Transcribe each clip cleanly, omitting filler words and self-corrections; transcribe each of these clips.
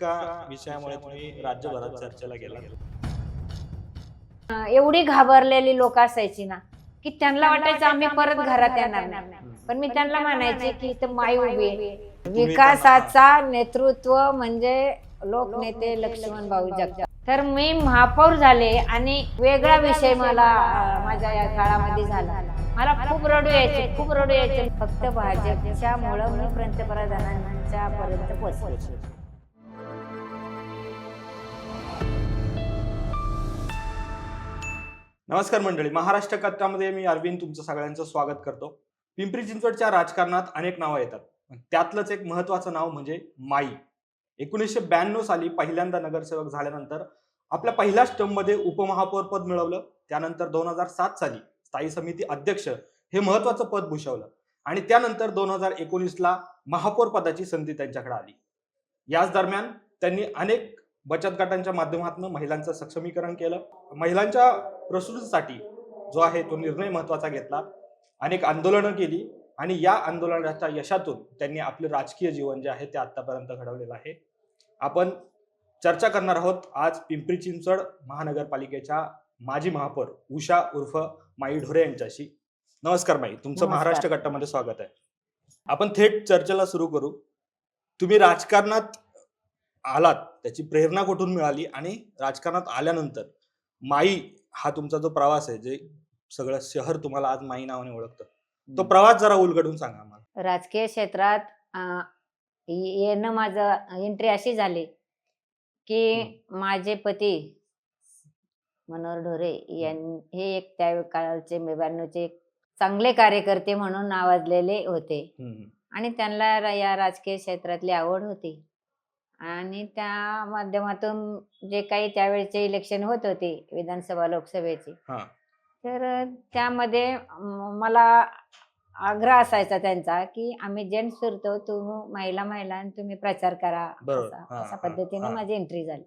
एका विषयामुळे तुम्ही राज्यभरात चर्चेला गेलात. एवढी घाबरलेली लोक असायची ना की त्यांना वाटायचं आम्ही परत घरात येणार नाही. पण मी त्यांना म्हणायचे की इथं माई उभी आहे. विकासाचा नेतृत्व म्हणजे लोकनेते लक्ष्मण भाऊ जगताप. तर मी महापौर झाले आणि वेगळा विषय मला माझ्या या काळामध्ये झाला. मला खूप रडू यायचे. फक्त भाजपच्या मुळे मी पंतप्रधानांच्या पर्यंत पोहोचले. नमस्कार मंडळी, महाराष्ट्र कट्टामध्ये मी अरविंद तुमचं सगळ्यांचं स्वागत करतो. पिंपरी चिंचवडच्या राजकारणात अनेक नावं येतात. त्यातलंच एक महत्वाचं नाव म्हणजे माई. 1992 साली पहिल्यांदा नगरसेवक झाल्यानंतर आपल्या पहिल्या स्टर्ममध्ये उपमहापौर पद मिळवलं. त्यानंतर 2007 साली स्थायी समिती अध्यक्ष हे महत्वाचं पद भूषवलं आणि त्यानंतर 2019ला महापौर पदाची संधी त्यांच्याकडे आली. याच दरम्यान त्यांनी अनेक बचत गटांच्या माध्यमातून महिलांचं सक्षमीकरण केलं. महिलांच्या प्रसूतीसाठी जो आहे तो निर्णय महत्वाचा घेतला. अनेक आंदोलनं केली आणि या आंदोलनाच्या यशातून त्यांनी आपले राजकीय जीवन जे आहे ते आतापर्यंत घडवलेलं आहे. आपण चर्चा करणार आहोत आज पिंपरी चिंचवड महानगरपालिकेच्या माजी महापौर उषा उर्फ माई ढोरे यांच्याशी. नमस्कार माई, तुमचं नमस्कार. महाराष्ट्र कट्टामध्ये स्वागत आहे. आपण थेट चर्चेला सुरू करू. तुम्ही राजकारणात आलात, त्याची प्रेरणा कुठून मिळाली आणि राजकारणात आल्यानंतर माई हा तुमचा जो प्रवास आहे, जे सगळं शहर तुम्हाला आज माई नावाने ओळखतं, तो प्रवास जरा उलगडून सांगा आम्हाला. राजकीय क्षेत्रात येणं माझं एंट्री अशी झाली की माझे पती मनोहर ढोरे हे एक त्या काळचे 92चे चांगले कार्यकर्ते म्हणून नावाजलेले होते आणि त्यांना या राजकीय क्षेत्रातली आवड होती आणि त्या माध्यमातून जे काही त्यावेळेचे इलेक्शन होत होते विधानसभा लोकसभेचे, तर त्यामध्ये मला आग्रह असायचा त्यांचा की आम्ही जेंट्स फिरतो, तुम्ही महिला तुम्ही प्रचार करा, अशा पद्धतीने माझी एंट्री झाली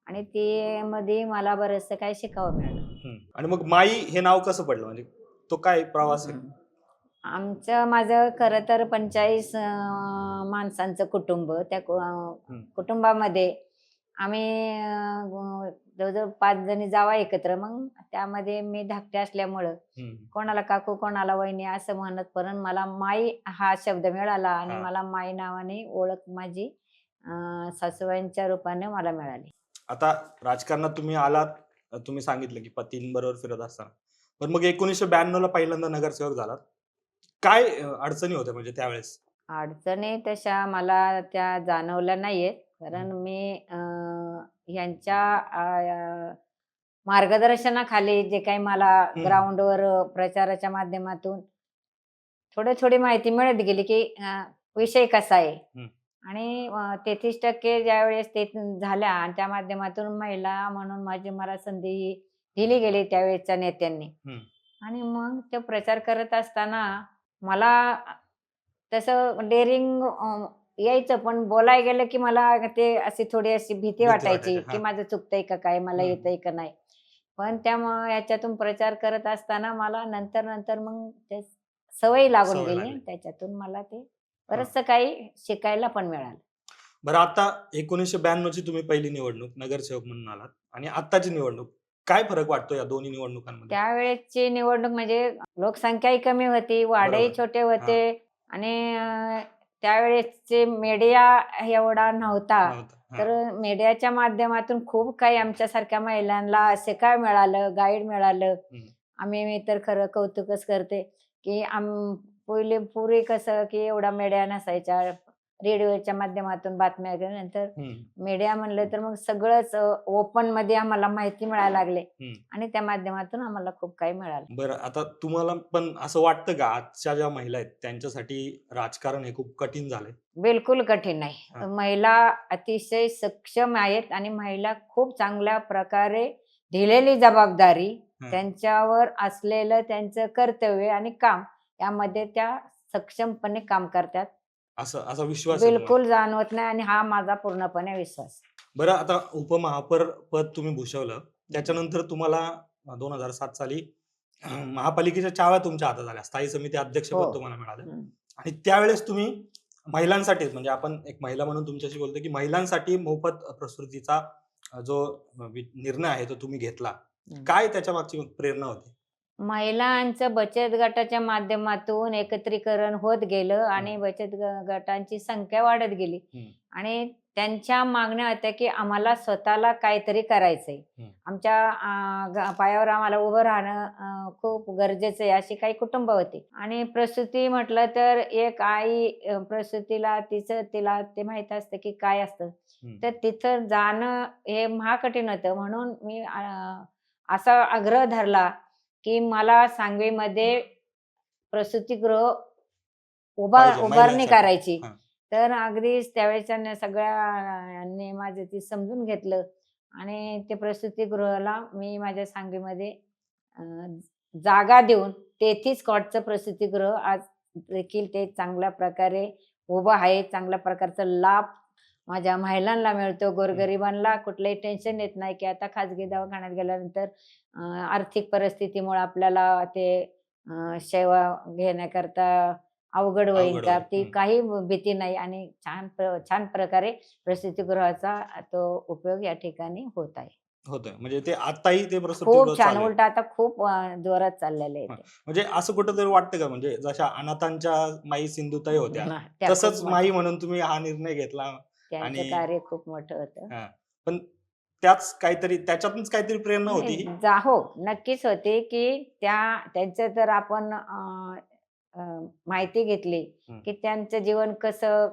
आणि ते मध्ये मला बरंचसं काही शिकावं मिळालं. आणि मग माई हे नाव कसं पडलं, म्हणजे तो काय प्रवास आहे? माझं खरं तर 45 माणसांचं कुटुंब. त्या कुटुंबामध्ये आम्ही जवळजवळ 5 जणी जावा एकत्र. मग त्यामध्ये मी धाकटे असल्यामुळं कोणाला काकू कोणाला वहिनी असं म्हणत पण मला माई हा शब्द मिळाला आणि मला माई नावाने ओळख माझी सासूबाईंच्या रूपाने मला मिळाली. आता राजकारणात तुम्ही आलात, तुम्ही सांगितलं की पतींबरोबर फिरत असताना, पण मग 1992ला पहिल्यांदा नगरसेवक झालात. काय अडचणी होत्या म्हणजे त्यावेळेस? अडचणी तशा मला त्या जाणवल्या नाहीयेत, कारण मी ह्यांच्या मार्गदर्शनाखाली जे काही मला ग्राउंडवर प्रचाराच्या माध्यमातून थोडी माहिती मिळत गेली की विषय कसा आहे आणि 33% ज्यावेळेस ते झाल्या आणि त्या माध्यमातून महिला म्हणून मला संधी दिली गेली त्यावेळेसच्या नेत्यांनी. आणि मग ते प्रचार करत असताना मला तसं डेअरिंग यायचं, पण बोलायला गेलं की मला ते अशी थोडी अशी भीती वाटायची की माझं चुकतंय का काय, मला येतंय का नाही. पण त्यामुळे याच्यातून प्रचार करत असताना मला नंतर मग ते सवय लागून गेली. त्याच्यातून मला ते बरंचसं काही शिकायला पण मिळालं. बरं, आता 1992ची तुम्ही पहिली निवडणूक नगरसेवक म्हणून आलात आणि आताची निवडणूक, काय फरक वाटतो या दोन्ही निवडणुकांमध्ये? त्यावेळेसची निवडणूक म्हणजे लोकसंख्याही कमी होती, वार्डही छोटे होते आणि त्यावेळेसचे मीडिया एवढा नव्हता. तर मीडियाच्या माध्यमातून खूप काही आमच्यासारख्या महिलांना शिकायला मिळालं, गाईड मिळालं. मी तर खरं कौतुकच करते की पूर्वी कसं की एवढा मीडिया नसायचा. रेडिओच्या माध्यमातून बातम्या नंतर मीडिया म्हणलं तर मग सगळंच ओपन मध्ये आम्हाला माहिती मिळायला लागले आणि त्या माध्यमातून आम्हाला खूप काही मिळालं. बरं, आता तुम्हाला पण असं वाटतं का आजच्या ज्या महिला आहेत त्यांच्यासाठी राजकारण हे खूप कठीण झालंय? बिलकुल कठीण नाही. महिला अतिशय सक्षम आहेत आणि महिला खूप चांगल्या प्रकारे दिलेली जबाबदारी, त्यांच्यावर असलेलं त्यांचं कर्तव्य आणि काम यामध्ये त्या सक्षमपणे काम करतात असा विश्वास बिलकुल जाणवत नाही आणि हा माझा पूर्णपणे विश्वास. बरं, आता उपमहापौर पद तुम्ही भूषवलं, त्याच्यानंतर तुम्हाला 2007 साली महापालिकेच्या चाव्या तुमच्या हातात आल्या, स्थायी समिती अध्यक्षपद तुम्हाला मिळालं आणि त्यावेळेस तुम्ही महिलांसाठी म्हणजे आपण एक महिला म्हणून तुमच्याशी बोलतो की महिलांसाठी मोफत प्रसूतीचा जो निर्णय आहे तो तुम्ही घेतला. काय त्याच्या मागची प्रेरणा होती? महिलांचं बचत गटाच्या माध्यमातून एकत्रीकरण होत गेलं आणि बचत गटांची संख्या वाढत गेली आणि त्यांच्या मागण्या होत्या की आम्हाला स्वतःला काहीतरी करायचंय. आमच्या पायावर आम्हाला उभं राहणं खूप गरजेचं आहे, अशी काही कुटुंब होती. आणि प्रसूती म्हटलं तर एक आई प्रसूतीला तिला ते माहित असतं की काय असतं, तर तिथं जाणं हे महाकठीण होतं. म्हणून मी असा आग्रह धरला की मला सांगवीमध्ये प्रसूतिगृह पाहिजे उभारणी महिलांसाठी. करायची. हा. तर अगदीच त्यावेळेच्या सगळ्यांनी माझं ते समजून घेतलं आणि ते प्रसूतिगृहाला मी माझ्या सांगवीमध्ये जागा देऊन 33 कॉटचं प्रसूतिगृह आज देखील ते चांगल्या प्रकारे उभं आहे. चांगल्या प्रकारचा लाभ माझ्या महिलांना मिळतो. गोरगरिबांना कुठलंही टेन्शन येत नाही की आता खाजगी दवाखान्यात गेल्यानंतर आर्थिक परिस्थितीमुळे आपल्याला ते सेवा घेण्याकरता अवघड होईल अवघड का, होईल. ती काही भीती नाही आणि छान प्रकारे प्रसूतिगृहाचा तो उपयोग या ठिकाणी होत आहे. होतंय म्हणजे ते आताही ते प्रसूतिगृह खूप छान, चालू आहे. उलट आता खूप जोरात चाललेलं आहे हा. ते. म्हणजे असं कुठंतरी वाटतं का म्हणजे जशा अनाथांच्या माई सिंधुताई होत्या त्या तसंच खूप माई म्हणून तुम्ही हा निर्णय घेतला त्यांचं आणि कार्य खूप मोठं होतं. हा. पण त्याच्यातूनच काहीतरी प्रेरणा होती ही. नाही, हो, नक्कीच होते की त्यांचं जर आपण माहिती घेतली की त्यांचं जीवन कसं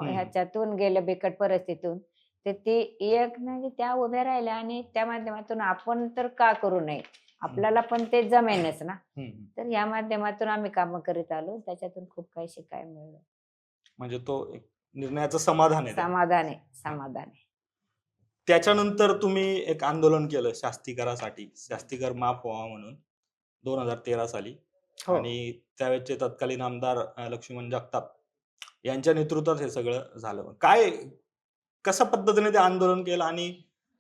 ह्याच्यातून गेलं बिकट परिस्थितीतून, तर ती एक नाही त्या उभ्या राहिल्या आणि त्या माध्यमातून आपण तर का करू नये, आपल्याला पण ते जमेनच ना. तर या माध्यमातून आम्ही कामं करीत आलो, त्याच्यातून खूप काही शिकायला मिळालं. म्हणजे तो एक निर्णयाचं समाधान आहे ते. समाधान आहे, समाधान आहे. त्याच्यानंतर तुम्ही एक आंदोलन केलं शास्तीकरासाठी, शास्तीकर माफ व्हावा म्हणून 2013 साली. हो. आणि त्यावेळेचे तत्कालीन आमदार लक्ष्मण जगताप यांच्या नेतृत्वात हे सगळं झालं. कशा पद्धतीने ते आंदोलन केलं आणि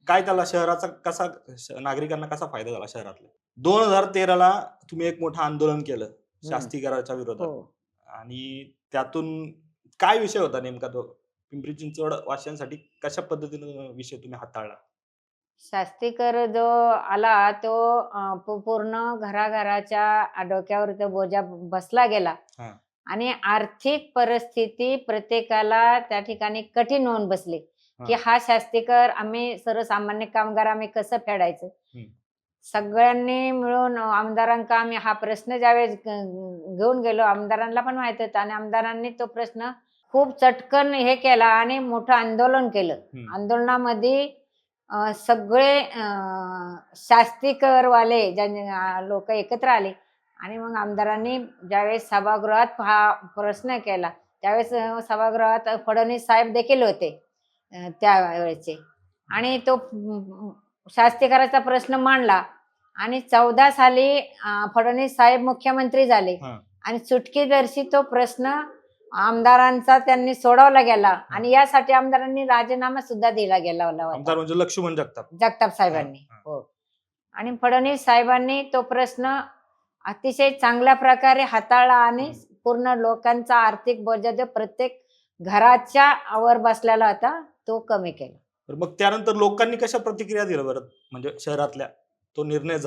काय त्याला शहराचा नागरिकांना कसा फायदा झाला शहरातला? 2013ला तुम्ही एक मोठं आंदोलन केलं शास्तीकराच्या विरोधात. हो. आणि त्यातून काय विषय होता नेमका तो? पिंपरी चिंचवड वासियांसाठी कशा पद्धतीने विषय तुम्ही हाताळला? शास्तीकर जो आला तो पूर्ण घराघराच्या डोक्यावर तो बोजा बसला गेला हा. आणि आर्थिक परिस्थिती प्रत्येकाला त्या ठिकाणी कठीण होऊन बसली की हा शास्तीकर आम्ही सर्वसामान्य कामगार आम्ही कसं फेडायचं. सगळ्यांनी मिळून आमदारांका आम्ही हा प्रश्न ज्यावेळेस घेऊन गेलो, आमदारांना पण माहित होता आणि आमदारांनी तो प्रश्न खूप चटकन हे केला आणि मोठं आंदोलन केलं. आंदोलनामध्ये सगळे शास्तीकरवाले लोक एकत्र आले आणि मग आमदारांनी ज्यावेळेस सभागृहात हा प्रश्न केला त्यावेळेस सभागृहात फडणवीस साहेब देखील होते त्यावेळेचे आणि तो शास्तीकराचा प्रश्न मांडला आणि 14 साली फडणवीस साहेब मुख्यमंत्री झाले आणि चुटकीदर्शी तो प्रश्न आमदारांचा त्यांनी सोडवला गेला आणि यासाठी आमदारांनी राजीनामा सुद्धा दिला गेला होता. आमदार म्हणजे लक्ष्मण जगताप साहेबांनी. हो. आणि फडणवीस साहेबांनी तो प्रश्न अतिशय चांगल्या प्रकारे हाताळला आणि पूर्ण लोकांचा आर्थिक बोजा जो प्रत्येक घराच्या वर बसलेला होता तो कमी केला. मग त्यानंतर लोकांनी कशा प्रतिक्रिया दिल्या बरं म्हणजे शहरातल्या तो निर्णय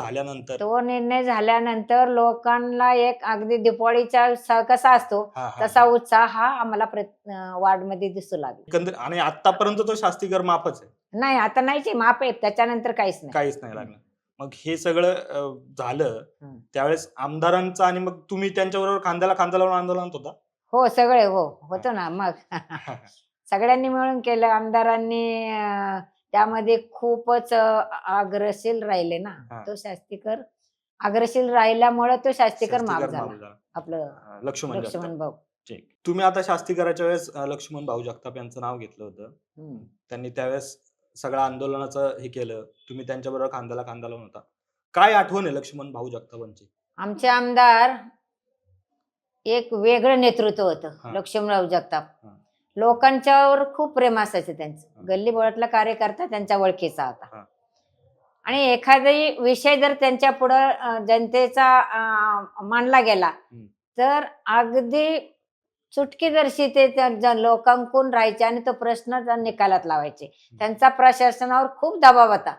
झाल्यानंतर लोकांना एक अगदी दिवाळीचा उत्साह कसा असतो तसा उत्साह हा आम्हाला वार्डमध्ये दिसू लागला. आणि आतापर्यंत तो शास्तीकर माफच आहे. नाही, आता नाहीच माफ आहे, त्याच्यानंतर काहीच नाही लागलं. मग हे सगळं झालं त्यावेळेस आमदारांचं आणि मग तुम्ही त्यांच्याबरोबर खांद्याला खांदा लावून आंदोलनात होता? हो, सगळे होतो ना. मग सगळ्यांनी मिळून केलं. आमदारांनी त्यामध्ये खूपच अग्रशील राहिले ना. तो शास्तीकर अग्रशील राहिल्यामुळे तो शास्तीकर माफ झाला. आपलं लक्ष्मण भाऊ. तुम्ही आता शास्तीकराच्या वेळेस लक्ष्मण भाऊ जगताप यांचं नाव घेतलं होतं. त्यांनी त्यावेळेस सगळं आंदोलनाचं हे केलं, तुम्ही त्यांच्याबरोबर खांद्याला खांदा लावून होता. काय आठवण आहे लक्ष्मण भाऊ जगतापांची? आमचे आमदार एक वेगळं नेतृत्व होतं लक्ष्मणराव जगताप. लोकांच्यावर खूप प्रेम असायचं त्यांचं. गल्लीबोळातला कार्यकर्ता त्यांच्या ओळखीचा होता आणि एखादाही विषय जर त्यांच्या पुढं जनतेचा मांडला गेला तर अगदी चुटकीदर्शी ते लोकांकून राहायचे आणि तो प्रश्न निकालात लावायचे. त्यांचा प्रशासनावर खूप दबाव होता.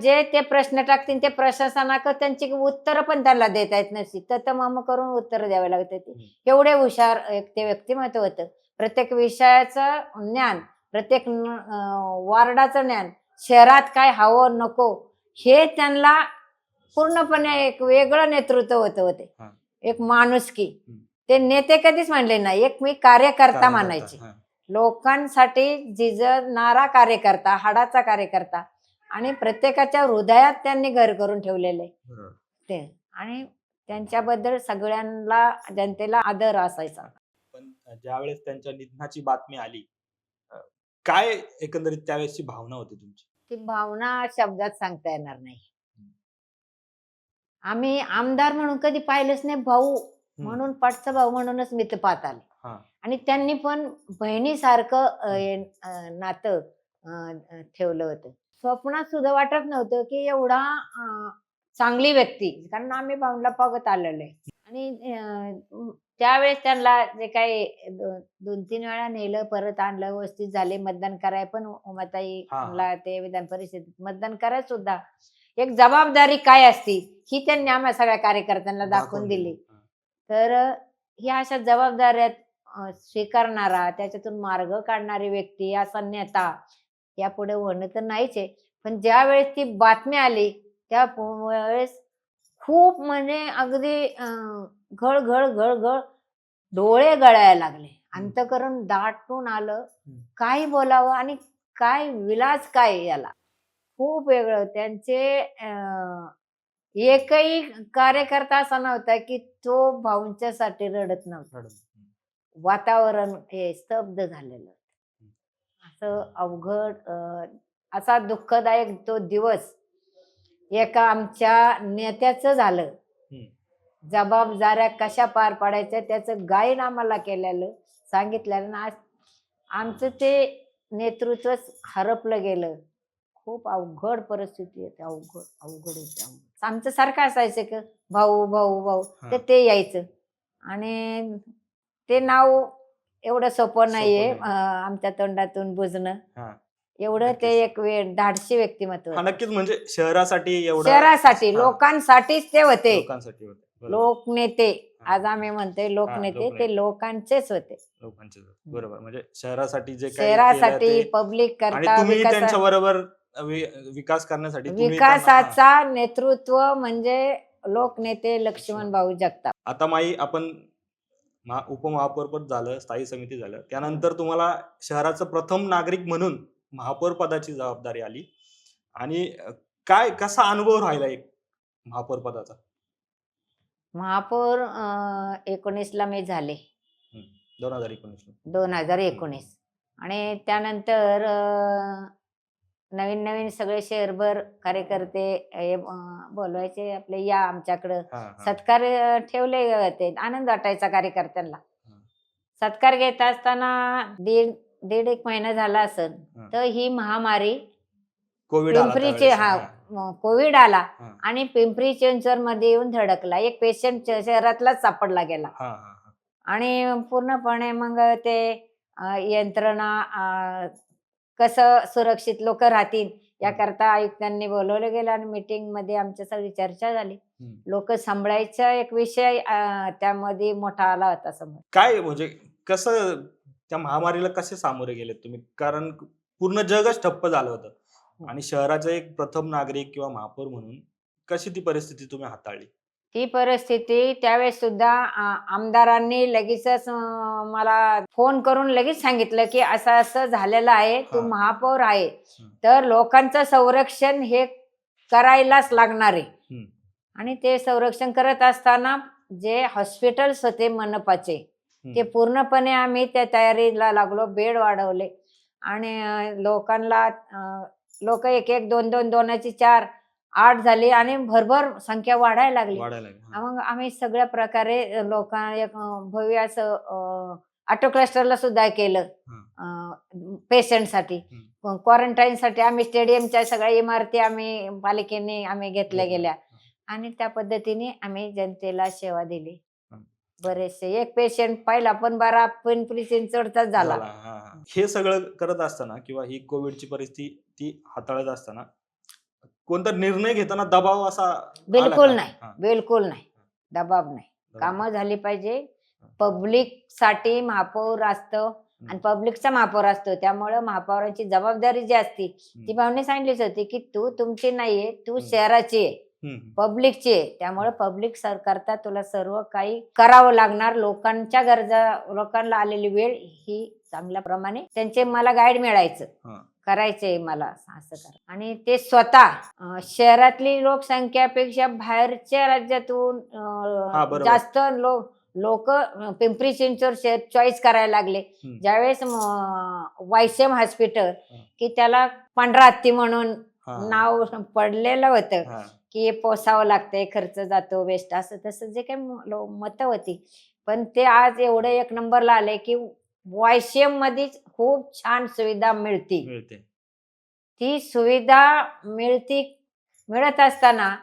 जे ते प्रश्न टाकतील ते प्रशासनाकडे त्यांची उत्तरं पण त्यांना देता येत नसती, ततमम करून उत्तरं द्यावी लागत होती. एवढे हुशार ते व्यक्तिमत्व होतं. प्रत्येक विषयाचं ज्ञान, प्रत्येक वार्डाचं ज्ञान, शहरात काय हवं नको हे त्यांना पूर्णपणे एक वेगळं नेतृत्व होते. एक माणुसकी. ते नेते कधीच म्हणले नाही, एक मी कार्यकर्ता मानायचे. लोकांसाठी झिजणारा कार्यकर्ता, हाडाचा कार्यकर्ता आणि प्रत्येकाच्या हृदयात त्यांनी घर करून ठेवलेले ते. आणि त्यांच्याबद्दल सगळ्यांना जनतेला आदर असायचा. पण ज्यावेळेस त्यांच्या निधनाची बातमी आली, काय एकंदरीत त्यावेळेसची भावना होती तुमची? ती भावना शब्दात सांगता येणार नाही. आम्ही आमदार म्हणून कधी पाहिलंच नाही, भाऊ म्हणून पाठचा भाऊ म्हणूनच मी ते पाहत आले. आणि त्यांनी पण बहिणीसारखं नातं ठेवलं होतं. स्वप्नात सुद्धा वाटत नव्हतं की एवढा चांगली व्यक्ती, कारण आम्ही भाऊला बघत आलेलो आहे. आणि त्यावेळेस त्यांना जे काही 2-3 वेळा नेलं, परत आणलं, व्यवस्थित झाले, मतदान करायला पण उमाताईला ते विधान परिषदेत मतदान करायला सुद्धा एक जबाबदारी काय असती ही त्यांनी आम्हा सगळ्या कार्यकर्त्यांना दाखवून दिली. तर ह्या अशा जबाबदाऱ्या स्वीकारणारा, त्याच्यातून मार्ग काढणारी व्यक्ती, असा नेता यापुढे होणं तर नाहीच आहे. पण ज्या वेळेस ती बातमी आली त्या वेळेस खूप म्हणजे अगदी घळ घळ घळ घळ डोळे गळायला लागले, अंतःकरण दाटून आलं. काय बोलावं आणि काय विलास काय याला. खूप वेगळं. त्यांचे एकही कार्यकर्ता असा नव्हता की तो भाऊंच्यासाठी रडत नव्हता. वातावरण हे स्तब्ध झालेलं. असं अवघड असा दुःखदायक तो दिवस एका आमच्या नेत्याचं झालं. जबाबदाऱ्या कशा पार पाडायच्या त्याचं गायन आम्हाला केलेलं, सांगितलेलं. आज आमचं ते नेतृत्व हरपलं गेलं. खूप अवघड परिस्थिती आहे. अवघड होती. आमचं सारखं असायचं की भाऊ भाऊ भाऊ, तर ते यायचं. आणि ते नाव एवढं सोपं नाहीये आमच्या तोंडातून बुजणं. एवढं ते एक धाडसी व्यक्तिमत्व. नक्कीच. म्हणजे शहरासाठी लोकांसाठीच ते होते. लोकनेते. आज आम्ही म्हणतोय लोकनेते, ते लोकांचेच होते. बरोबर. म्हणजे शहरासाठी जे शहरासाठी पब्लिक करता, तुम्ही त्यांच्या बरोबर विकास करण्यासाठी विकासाचा नेतृत्व म्हणजे लोकनेते लक्ष्मण भाऊ जगताप. आता माई आपण उपमहापौर पद झालं, स्थायी समिती झालं, त्यानंतर तुम्हाला शहराचं प्रथम नागरिक म्हणून महापौर पदाची जबाबदारी आली. आणि कसा अनुभव राहिला एक महापौर पदाचा? महापौर 19ला मी झाले. 2019. आणि त्यानंतर नवीन सगळे शहरभर कार्यकर्ते बोलवायचे, आपले या आमच्याकडं. सत्कार ठेवले होते, आनंद वाटायचा कार्यकर्त्यांना. सत्कार घेत असताना दीड एक महिना झाला असेल तर ही महामारी कोविड आला आणि पिंपरी चिंचवड मध्ये येऊन धडकला. एक पेशंट शहरातलाच सापडला गेला. आणि पूर्णपणे मग ते यंत्रणा कसं सुरक्षित लोक राहतील याकरता आयुक्तांनी बोलवलं गेलं आणि मीटिंग मध्ये आमच्या सगळी चर्चा झाली. लोक सांभाळायचा एक विषय त्यामध्ये मोठा आला होता समोर. काय म्हणजे कसं त्या महामारीला कसे सामोरे गेलेत तुम्ही? कारण पूर्ण जगच ठप्प झालं होतं आणि शहराचं एक प्रथम नागरिक किंवा महापौर म्हणून कशी ती परिस्थिती तुम्ही हाताळली? ती परिस्थिती त्यावेळेस सुद्धा आमदारांनी लगेचच मला फोन करून लगेच सांगितलं की असं असं झालेलं आहे, तू महापौर आहे तर लोकांचं संरक्षण हे करायलाच लागणार आहे. आणि ते संरक्षण करत असताना जे हॉस्पिटल्स होते मनपाचे ते पूर्णपणे आम्ही त्या तयारीला लागलो. बेड वाढवले आणि लोकांना लोक 1-1, 2-2, 2ची 4, 8 झाली आणि भरभर संख्या वाढायला लागली. मग आम्ही सगळ्या प्रकारे लोकांना भव्य असं ऑटो क्लस्टरला सुद्धा केलं पेशंटसाठी. क्वारंटाईनसाठी आम्ही स्टेडियमच्या सगळ्या इमारती आम्ही पालिकेने घेतल्या गेल्या आणि त्या पद्धतीने आम्ही जनतेला सेवा दिली. बरेचसे. एक पेशंट पहिला पण बरा पिंपरी चिंचवडचाच झाला. झाला. हा, हा. हे सगळं करत असताना किंवा ही कोविडची परिस्थिती हाताळत असताना कोणता निर्णय घेताना दबाव असा आला बिलकुल का? नाही, हा, बिलकुल नाही. दबाव नाही. दबाव. कामं झाली पाहिजे. पब्लिक साठी महापौर असतं आणि हम्म. पब्लिकचा महापौर असतो. त्यामुळं महापौरांची जबाबदारी जी असती ती भाऊने सांगितलीच होती की तू तुमची नाहीये, तू शहराची आहे, पब्लिकची आहे. त्यामुळे पब्लिक करता तुला सर्व काही करावं लागणार. लोकांच्या गरजा, लोकांना आलेली वेळ ही चांगल्या प्रमाणे त्यांचे मला गाईड मिळायचं, करायचंय मला असं करा. आणि ते स्वतः शहरातली लोकसंख्यापेक्षा बाहेरच्या राज्यातून बरोबर. जास्त लोक पिंपरी चिंचवड शहर चॉईस करायला लागले. ज्यावेळेस वायसीएम हॉस्पिटल की त्याला पांढरा हत्ती म्हणून नाव पडलेलं होतं की हे पोसावं लागतंय, खर्च जातो, वेस्ट, असं तसं जे काही मतं होती. पण ते आज एवढं एक नंबरला आले की वायसीएम मध्येच खूप छान सुविधा मिळते. ती सुविधा मिळत असताना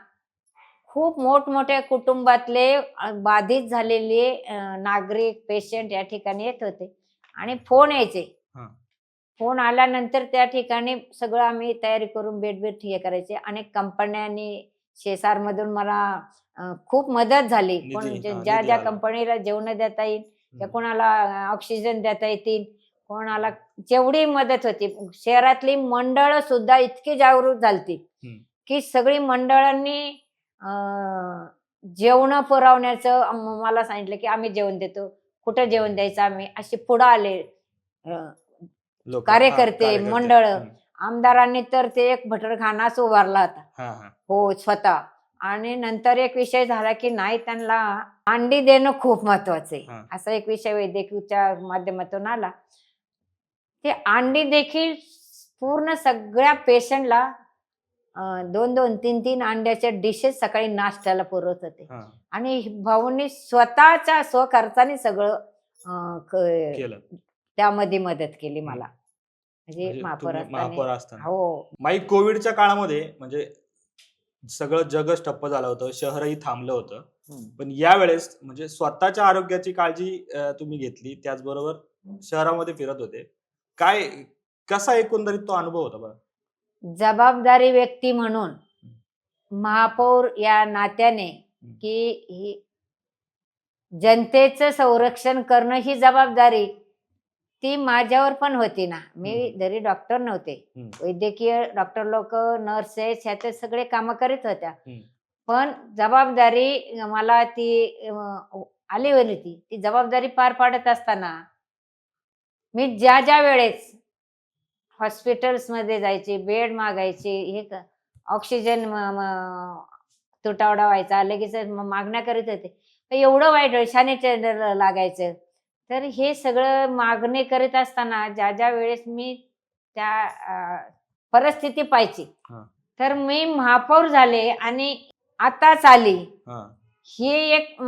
खूप मोठमोठ्या कुटुंबातले बाधित झालेले नागरिक पेशंट या ठिकाणी येत होते आणि फोन यायचे. फोन आल्यानंतर त्या ठिकाणी सगळं आम्ही तयारी करून बेड हे करायचे. अनेक कंपन्यांनी शेसार मधून मला खूप मदत झाली. ज्या ज्या कंपनीला जेवण देता येईल, त्या कोणाला ऑक्सिजन देता येतील, कोणाला जेवढी मदत होती. शहरातली मंडळ सुद्धा इतकी जागृत झालती की सगळी मंडळांनी जेवण पुरवण्याचं मला सांगितलं की आम्ही जेवण देतो, कुठं जेवण द्यायचं आम्ही, असे पुढे आले कार्यकर्ते मंडळ. आमदारांनी तर ते एक भटरखानाच उभारला होता, हो स्वतः. आणि नंतर एक विषय झाला की नाही, त्यांना अंडी देणं खूप महत्वाचं आहे, असा एक विषय वैद्यकीच्या माध्यमातून आला. ते अंडी देखील पूर्ण सगळ्या पेशंटला 2-2, 3-3 अंड्याच्या डिशेस सकाळी नाश्त्याला पुरवत होते. आणि भाऊंनी स्वतःच्या स्वखर्चाने सगळं त्यामध्ये मदत केली मला, म्हणजे महापौर असताना. हो. माई कोविडच्या काळामध्ये म्हणजे सगळं जगच ठप्प झालं होतं, शहरही थांबलं होतं. पण यावेळेस म्हणजे स्वतःच्या आरोग्याची काळजी तुम्ही घेतली, त्याचबरोबर शहरामध्ये फिरत होते. कसा एकंदरीत तो अनुभव होता बरं? जबाबदारी व्यक्ती म्हणून महापौर या नात्याने की जनतेचं संरक्षण करणं ही जबाबदारी ती माझ्यावर पण होती ना. मी जरी डॉक्टर नव्हते, वैद्यकीय डॉक्टर लोक, नर्सेस ह्याचे सगळे कामं करीत होत्या, पण जबाबदारी मला ती आली होती. ती जबाबदारी पार पाडत असताना मी ज्या ज्या वेळेस हॉस्पिटल्स मध्ये जायचे, बेड मागायचे, हे ऑक्सिजन तुटवडा व्हायचा, लगेच मागण्या करीत होते. एवढं वाईट, सॅनिटायझर लागायचं. तर हे सगळं मागणी करीत असताना ज्या ज्या वेळेस मी त्या परिस्थिती पाहिजे, तर मी महापौर झाले आणि आताच आली, हे एक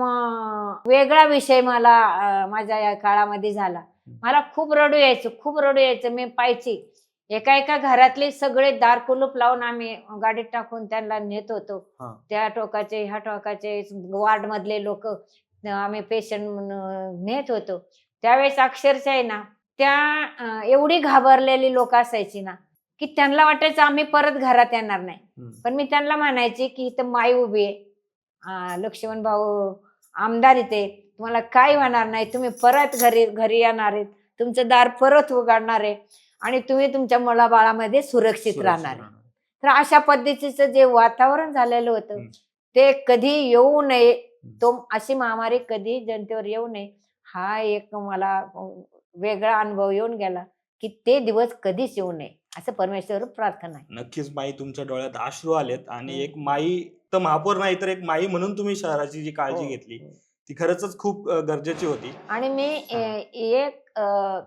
वेगळा विषय मला माझ्या या काळामध्ये झाला. मला खूप रडू यायचं. मी पाहायची एका घरातले सगळे दार कुलूप लावून आम्ही गाडीत टाकून त्यांना नेत होतो. त्या टोकाचे ह्या टोकाचे वार्ड मधले लोक आम्ही पेशंट नेत होतो. त्यावेळेस अक्षरशः आहे ना, त्या एवढी घाबरलेली लोक असायची ना की त्यांना वाटायचं आम्ही परत घरात येणार नाही. पण मी त्यांना म्हणायची की इथं माई उभी आहे, लक्ष्मण भाऊ आमदार इथे, तुम्हाला काय होणार नाही, तुम्ही परत घरी येणार आहे, तुमचं दार परत उघडणार आहे आणि तुम्ही तुमच्या मुलाबाळामध्ये सुरक्षित राहणार आहे. तर अशा पद्धतीचं जे वातावरण झालेलं होतं ते कधी येऊ नये, तो अशी महामारी कधी जनतेवर येऊ नये, हा एक मला वेगळा अनुभव येऊन गेला की ते दिवस कधीच येऊ नये असं परमेश्वर प्रार्थना आहे. नक्कीच माई, तुमच्या डोळ्यात अश्रू आलेत आणि एक माई तर महापौर नाही तर एक माई म्हणून तुम्ही शहराची जी काळजी घेतली ती खरंच खूप गरजेची होती. आणि मी एक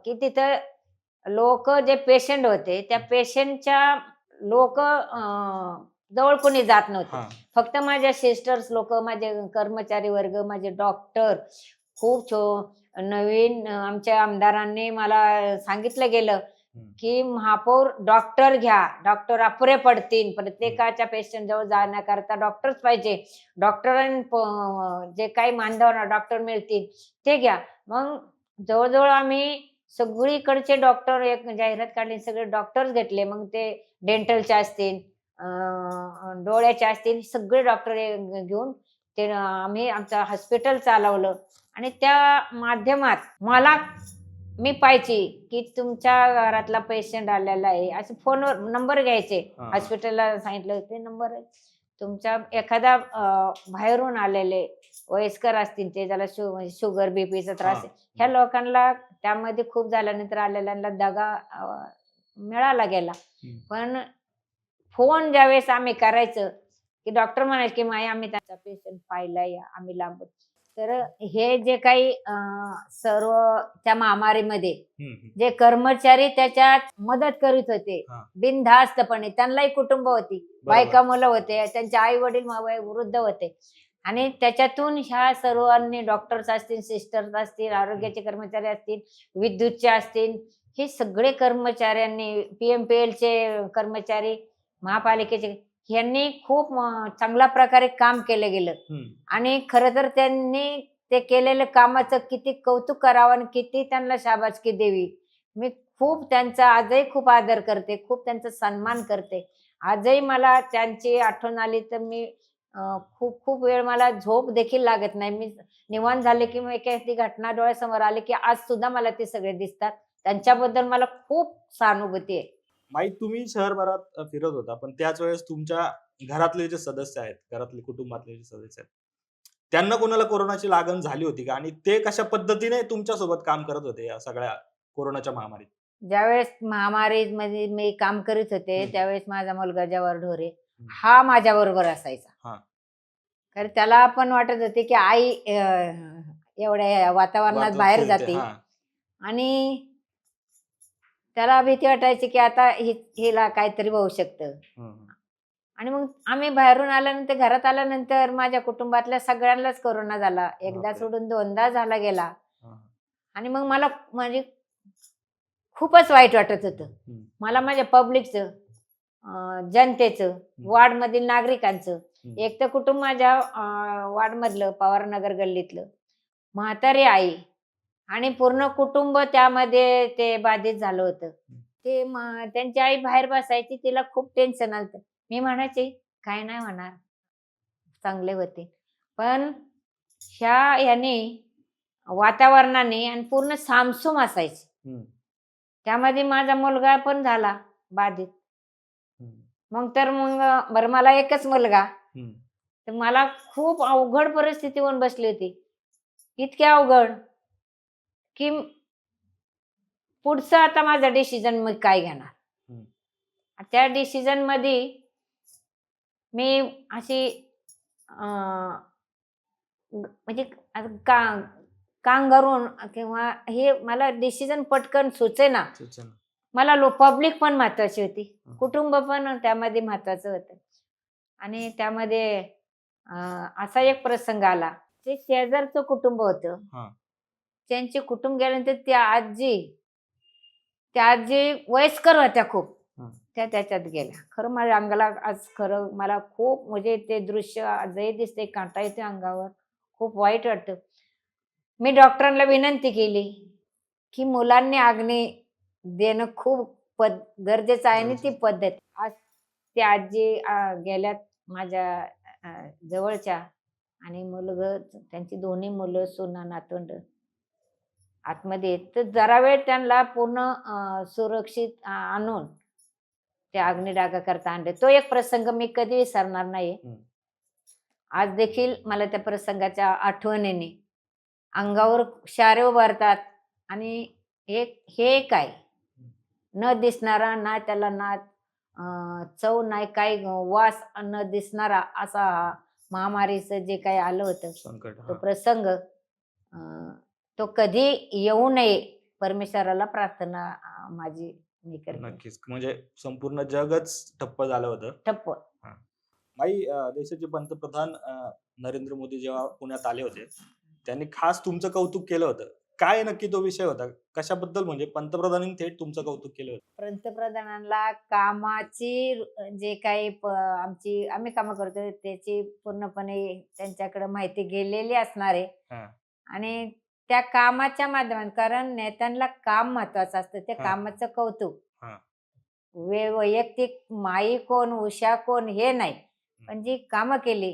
की तिथं लोक जे पेशंट होते त्या पेशंटच्या लोक जवळ कोणी जात नव्हते. फक्त माझ्या सिस्टर्स लोक, माझे कर्मचारी वर्ग, माझे डॉक्टर, खूप नवीन आमच्या आमदारांनी मला सांगितलं गेलं की महापौर डॉक्टर घ्या, डॉक्टर अपुरे पडतील, प्रत्येकाच्या पेशंट जवळ जाण्याकरता डॉक्टरच पाहिजे, जे काही मानधन डॉक्टर मिळतील ते घ्या. मग जवळजवळ आम्ही सगळीकडचे डॉक्टर एक जाहिरात काढली, सगळे डॉक्टर्स घेतले. मग ते डेंटलचे असतील, डोळ्याचे असतील, सगळे डॉक्टर घेऊन ते आम्ही आमचं हॉस्पिटल चालवलं. आणि त्या माध्यमात मी पाहायची की तुमच्या घरातला पेशंट आलेला आहे, असे फोनवर नंबर घ्यायचे. हॉस्पिटलला सांगितलं ते नंबर आहे, तुमच्या एखादा बाहेरून आलेले वयस्कर असतील, ते ज्याला शुगर बीपीचा त्रास आहे, ह्या लोकांना त्यामध्ये खूप झाल्यानंतर आलेल्यांना दगा मिळाला गेला. पण फोन ज्यावेळेस आम्ही करायचं की डॉक्टर म्हणायचे की माई आम्ही त्यांचा पेशंट पाहिलाय, आम्ही लांब. तर हे जे काही सर्व त्या महामारीमध्ये जे कर्मचारी त्याच्यात मदत करीत होते बिनधास्तपणे, त्यांनाही कुटुंब होती, बायका मुलं होते, त्यांचे आई वडील वृद्ध होते. आणि त्याच्यातून ह्या सर्वांनी, डॉक्टर्स असतील, सिस्टर्स असतील, आरोग्याचे कर्मचारी असतील, विद्युतचे असतील, हे सगळे कर्मचाऱ्यांनी, पीएमपीएलचे कर्मचारी, महापालिकेचे, यांनी खूप चांगल्या प्रकारे काम केलं गेलं. आणि खरं तर त्यांनी ते केलेल्या कामाचं किती कौतुक करावं आणि किती त्यांना शाबासकी द्यावी. मी खूप त्यांचा आजही खूप आदर करते, खूप त्यांचा सन्मान करते. आजही मला त्यांची आठवण आली तर मी खूप खूप वेळ मला झोप देखील लागत नाही. मी निवांत झाले की मग एखादी घटना डोळ्यासमोर आली की आज सुद्धा मला ते सगळे दिसतात. त्यांच्याबद्दल मला खूप सहानुभूती आहे. माई, तुम्ही शहरभरात फिरत होता, पण त्याच वेळेस तुमच्या घरातले जे सदस्य आहेत, घरातले कुटुंबातले जे सदस्य आहेत, त्यांना कोणाला कोरोनाची लागण झाली होती का? आणि ते कशा पद्धतीने तुमच्या सोबत काम करत होते या सगळ्या कोरोनाच्या महामारीत? ज्यावेळेस महामारीमध्ये मी काम करीत होते त्यावेळेस माझा मुलगा जवाहर ढोरे हा माझ्या बरोबर असायचा. कारण त्याला पण वाटत होते की आई एवढ्या वातावरणात बाहेर जाते, आणि त्याला भीती वाटायची की आता हिला काहीतरी होऊ शकतं. आणि मग आम्ही बाहेरून आल्यानंतर, घरात आल्यानंतर माझ्या कुटुंबातल्या सगळ्यांनाच कोरोना झाला. एकदा सोडून दोनदा झाला गेला. आणि मग मला म्हणजे खूपच वाईट वाटत होतं. मला माझ्या पब्लिकचं, जनतेचं, वार्डमधील नागरिकांचं, एक तर कुटुंब माझ्या वार्डमधलं, पवारनगर गल्लीतलं, म्हातारी आई आणि पूर्ण कुटुंब त्यामध्ये ते बाधित झालं होतं. ते त्यांची आई बाहेर बसायची, तिला खूप टेन्शन आलं. मी म्हणायचे काय नाही होणार, चांगले होते. पण ह्याने वातावरणाने आणि पूर्ण सामसूम असायची. त्यामध्ये माझा मुलगा पण झाला बाधित. मग बरं, मला एकच मुलगा, तर मला खूप अवघड परिस्थिती होऊन बसली होती. इतकी अवघड की पुढचं आता माझा डिसिजन मी काय घेणार. त्या डिसिजन मध्ये मी अशी म्हणजे कांगारून किंवा हे मला डिसिजन पटकन सुचेना. मला पब्लिक पण महत्वाची होती, कुटुंब पण त्यामध्ये महत्वाचं होतं. आणि त्यामध्ये असा एक प्रसंग आला, ते शेजारचं कुटुंब होतं, त्यांचे कुटुंब गेल्यानंतर त्या आजी वयस्कर होत्या खूप, त्या त्याच्यात गेल्या. खरं माझ्या अंगाला आज, खरं मला खूप म्हणजे ते दृश्य आजही दिसते, कांटा येते अंगावर, खूप वाईट वाटतं. मी डॉक्टरांना विनंती केली की मुलांनी अग्नी देणं खूप गरजेचं आहे आणि ती पद्धत. आज ती आजी गेल्यात माझ्या जवळच्या, आणि त्यांची दोन्ही मुलं, सुना, नातवंड आतमध्ये. तर जरा वेळ त्यांना पूर्ण सुरक्षित आणून त्या अग्निडागा करता आणले. तो एक प्रसंग मी कधी विसरणार नाही. आज देखील मला त्या प्रसंगाच्या आठवणीने अंगावर शारे उभारतात. आणि हे काय न दिसणारा, ना त्याला ना चव नाही, काही वास न दिसणारा असा महामारीचं जे काही आलं होतं संकट, तो प्रसंग, तो कधी येऊ नये परमेश्वराला प्रार्थना माझी मी करते. नक्कीच, म्हणजे संपूर्ण जगच ठप्प झालं होतं. ठप्प. माई, देशाचे पंतप्रधान नरेंद्र मोदी जेव्हा पुण्यात आले होते, त्यांनी खास तुमचं कौतुक केलं होतं. काय नक्की तो विषय होता? कशाबद्दल म्हणजे पंतप्रधानांनी थेट तुमचं कौतुक केलं होतं? पंतप्रधानांना कामाची जे काही आम्ही कामं करतो त्याची पूर्णपणे त्यांच्याकडे माहिती गेलेली असणार आहे. हां. आणि त्या कामाच्या माध्यमातून, कारण नेत्यांना काम महत्वाचं असतं, त्या हां. कामाचं कौतुक. हां. वैयक्तिक माई कोण, उषा कोण हे नाही, पण जी कामं केली,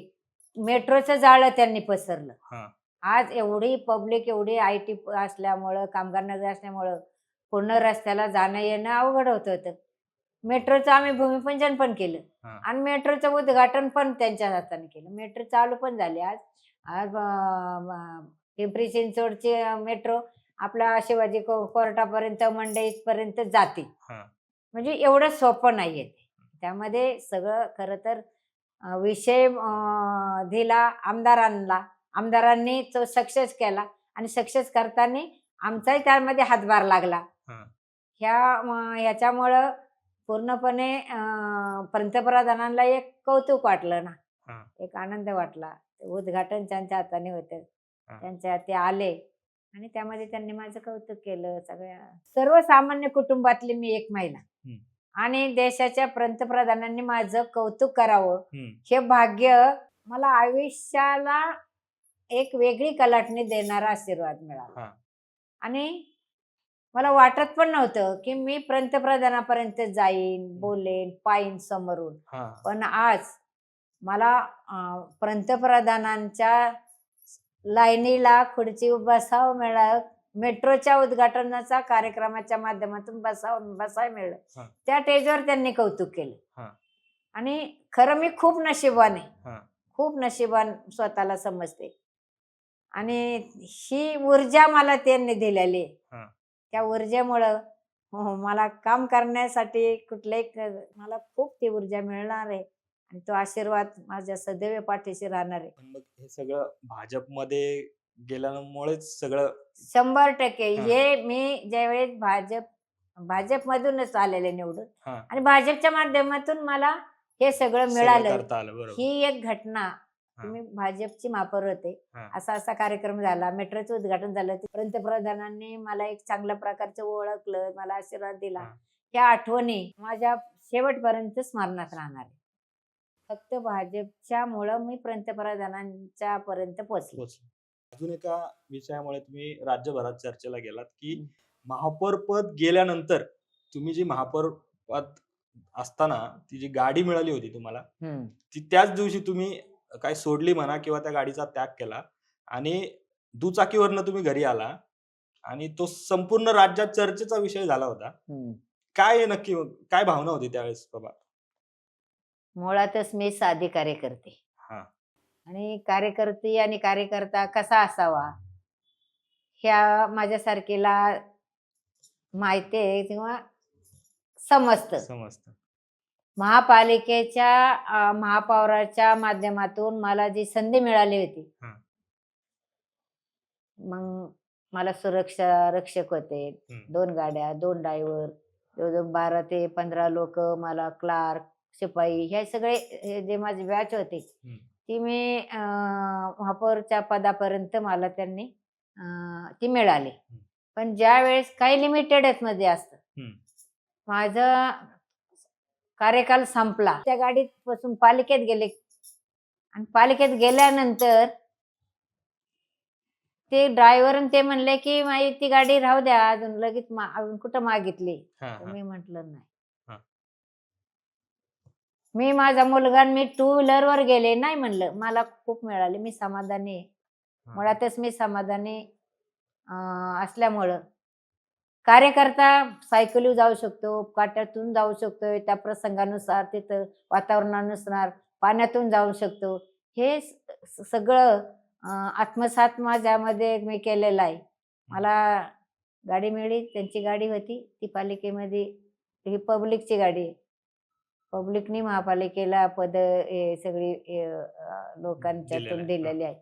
मेट्रोचं जाळं त्यांनी पसरलं. हां. आज एवढी पब्लिक, एवढी IT असल्यामुळं, कामगार नगर असल्यामुळं पूर्ण रस्त्याला जाणं येणं अवघड होत होतं. मेट्रोचं आम्ही भूमिपूजन पण केलं हां. आणि मेट्रोचं उद्घाटन पण त्यांच्या हाताने केलं. मेट्रो चालू पण झाली आज. आज पिंपरी चिंचवडची मेट्रो आपला शिवाजी कोर्टापर्यंत, मंडईपर्यंत जाते. हां. म्हणजे एवढं सोपं नाहीये ते. त्यामध्ये सगळं खरं तर विषय दिला आमदारांना. आमदारांनी तो सक्सेस केला आणि सक्सेस करताना आमचाही त्यामध्ये हातभार लागला. हां. ह्याच्यामुळं पूर्णपणे पंतप्रधानांना एक कौतुक वाटलं ना, हां. एक आनंद वाटला. उद्घाटन त्यांच्या हाताने होतं. हां. ते आले आणि त्यामध्ये त्यांनी माझं कौतुक केलं. सर्वसामान्य कुटुंबातली मी एक महिला हं. आणि देशाच्या पंतप्रधानांनी माझं कौतुक करावं, हं. हे भाग्य मला आयुष्याला एक वेगळी कलाटणी देणारा आशीर्वाद मिळाला. हां. आणि मला वाटत पण नव्हतं की मी पंतप्रधानापर्यंत जाईन, बोलेन, पाहीन समोरून. हां. पण आज मला पंतप्रधानांच्या लाईनीला खुर्ची बसावं मिळालं. मेट्रोच्या उद्घाटनाच्या कार्यक्रमाच्या माध्यमातून बसायला मिळालं. हां. त्या स्टेजवर त्यांनी कौतुक केलं. हां. आणि खरं मी खूप नशिबान आहे. हां. खूप नशिबान स्वतःला समजते. आणि ही ऊर्जा मला त्यांनी दिलेली आहे. हां. त्या ऊर्जेमुळं मला काम करण्यासाठी मला खूप ती ऊर्जा मिळणार आहे आणि तो आशीर्वाद माझ्या सदैव पाठीशी राहणार आहे. पण मग हे सगळं भाजपमध्ये गेल्यामुळेच सगळं 100% हां. हे मी ज्यावेळेस भाजपमधूनच आलेले निवडून हां. आणि भाजपच्या माध्यमातून मला हे सगळं सगळं मिळालं. करता आलं. बरोबर. ही एक घटना की हां. मी भाजपची मापर होते. हां. असा कार्यक्रम झाला, मेट्रोचं उद्घाटन झालं. पंतप्रधानांनी मला एक चांगल्या प्रकारचं ओळखलं, मला आशीर्वाद दिला. हां. ह्या आठवणी माझ्या शेवटपर्यंत स्मरणात राहणार आहे. फक्त भाजपच्यामुळं मी पंतप्रधानांच्या पर्यंत पोहोचले. अजून एका विषयामुळे तुम्ही राज्यभरात चर्चेला गेलात की महापौर पद गेल्यानंतर तुम्ही जी महापौर पद असताना ती जी गाडी मिळाली होती तुम्हाला, ती त्याच दिवशी तुम्ही काय सोडली म्हणा किंवा त्या गाडीचा त्याग केला आणि दुचाकीवरनं तुम्ही घरी आला आणि तो संपूर्ण राज्यात चर्चेचा विषय झाला होता. काय नक्की काय भावना होती त्यावेळेस बाबा? मुळातच मी साधी कार्यकर्ते हां. आणि कार्यकर्ती आणि कार्यकर्ता कसा असावा ह्या माझ्यासारखीला माहिती आहे किंवा समजतं. समजतं. महापालिकेच्या महापौराच्या माध्यमातून मला जी संधी मिळाली होती, हां. मग मला सुरक्षा रक्षक होते. हं. 2 गाड्या, 2 ड्रायव्हर, जवळजवळ 12 ते 15 लोक, मला क्लार्क, शिपाई हे सगळे हे जे माझी बॅच होती, हं. ती मी महापौरच्या पदापर्यंत मला त्यांनी ती मिळाली. पण ज्यावेळेस काही लिमिटेड मध्ये असतं. हं. माझा कार्यकाल संपला. त्या गाडीत बसून पालिकेत गेले आणि पालिकेत गेल्यानंतर ते ड्रायव्हर ते म्हणले की माई ती गाडी राहू द्या, अजून लगेच अजून कुठं मागितली. हां. तर हां. मी म्हटलं नाही. हां. मी माझा मुलगा मी 2 व्हीलरवर गेले नाही म्हणलं. मला खूप मिळाले. मी समाधानी आहे. हां. मुळातच मी समाधानी असल्यामुळं कार्यकर्ता सायकलीवर जाऊ शकतो, काट्यातून जाऊ शकतो, त्या प्रसंगानुसार तिथं वातावरणानुसार पाण्यातून जाऊ शकतो. हे सगळं आत्मसात माझ्यामध्ये मी केलेलं आहे. मला गाडी मिळाली, त्यांची गाडी होती, ती पालिकेमध्ये ही पब्लिकची गाडी आहे. पब्लिकनी महापालिकेला पद हे सगळी लोकांच्यातून दिलेली आहे.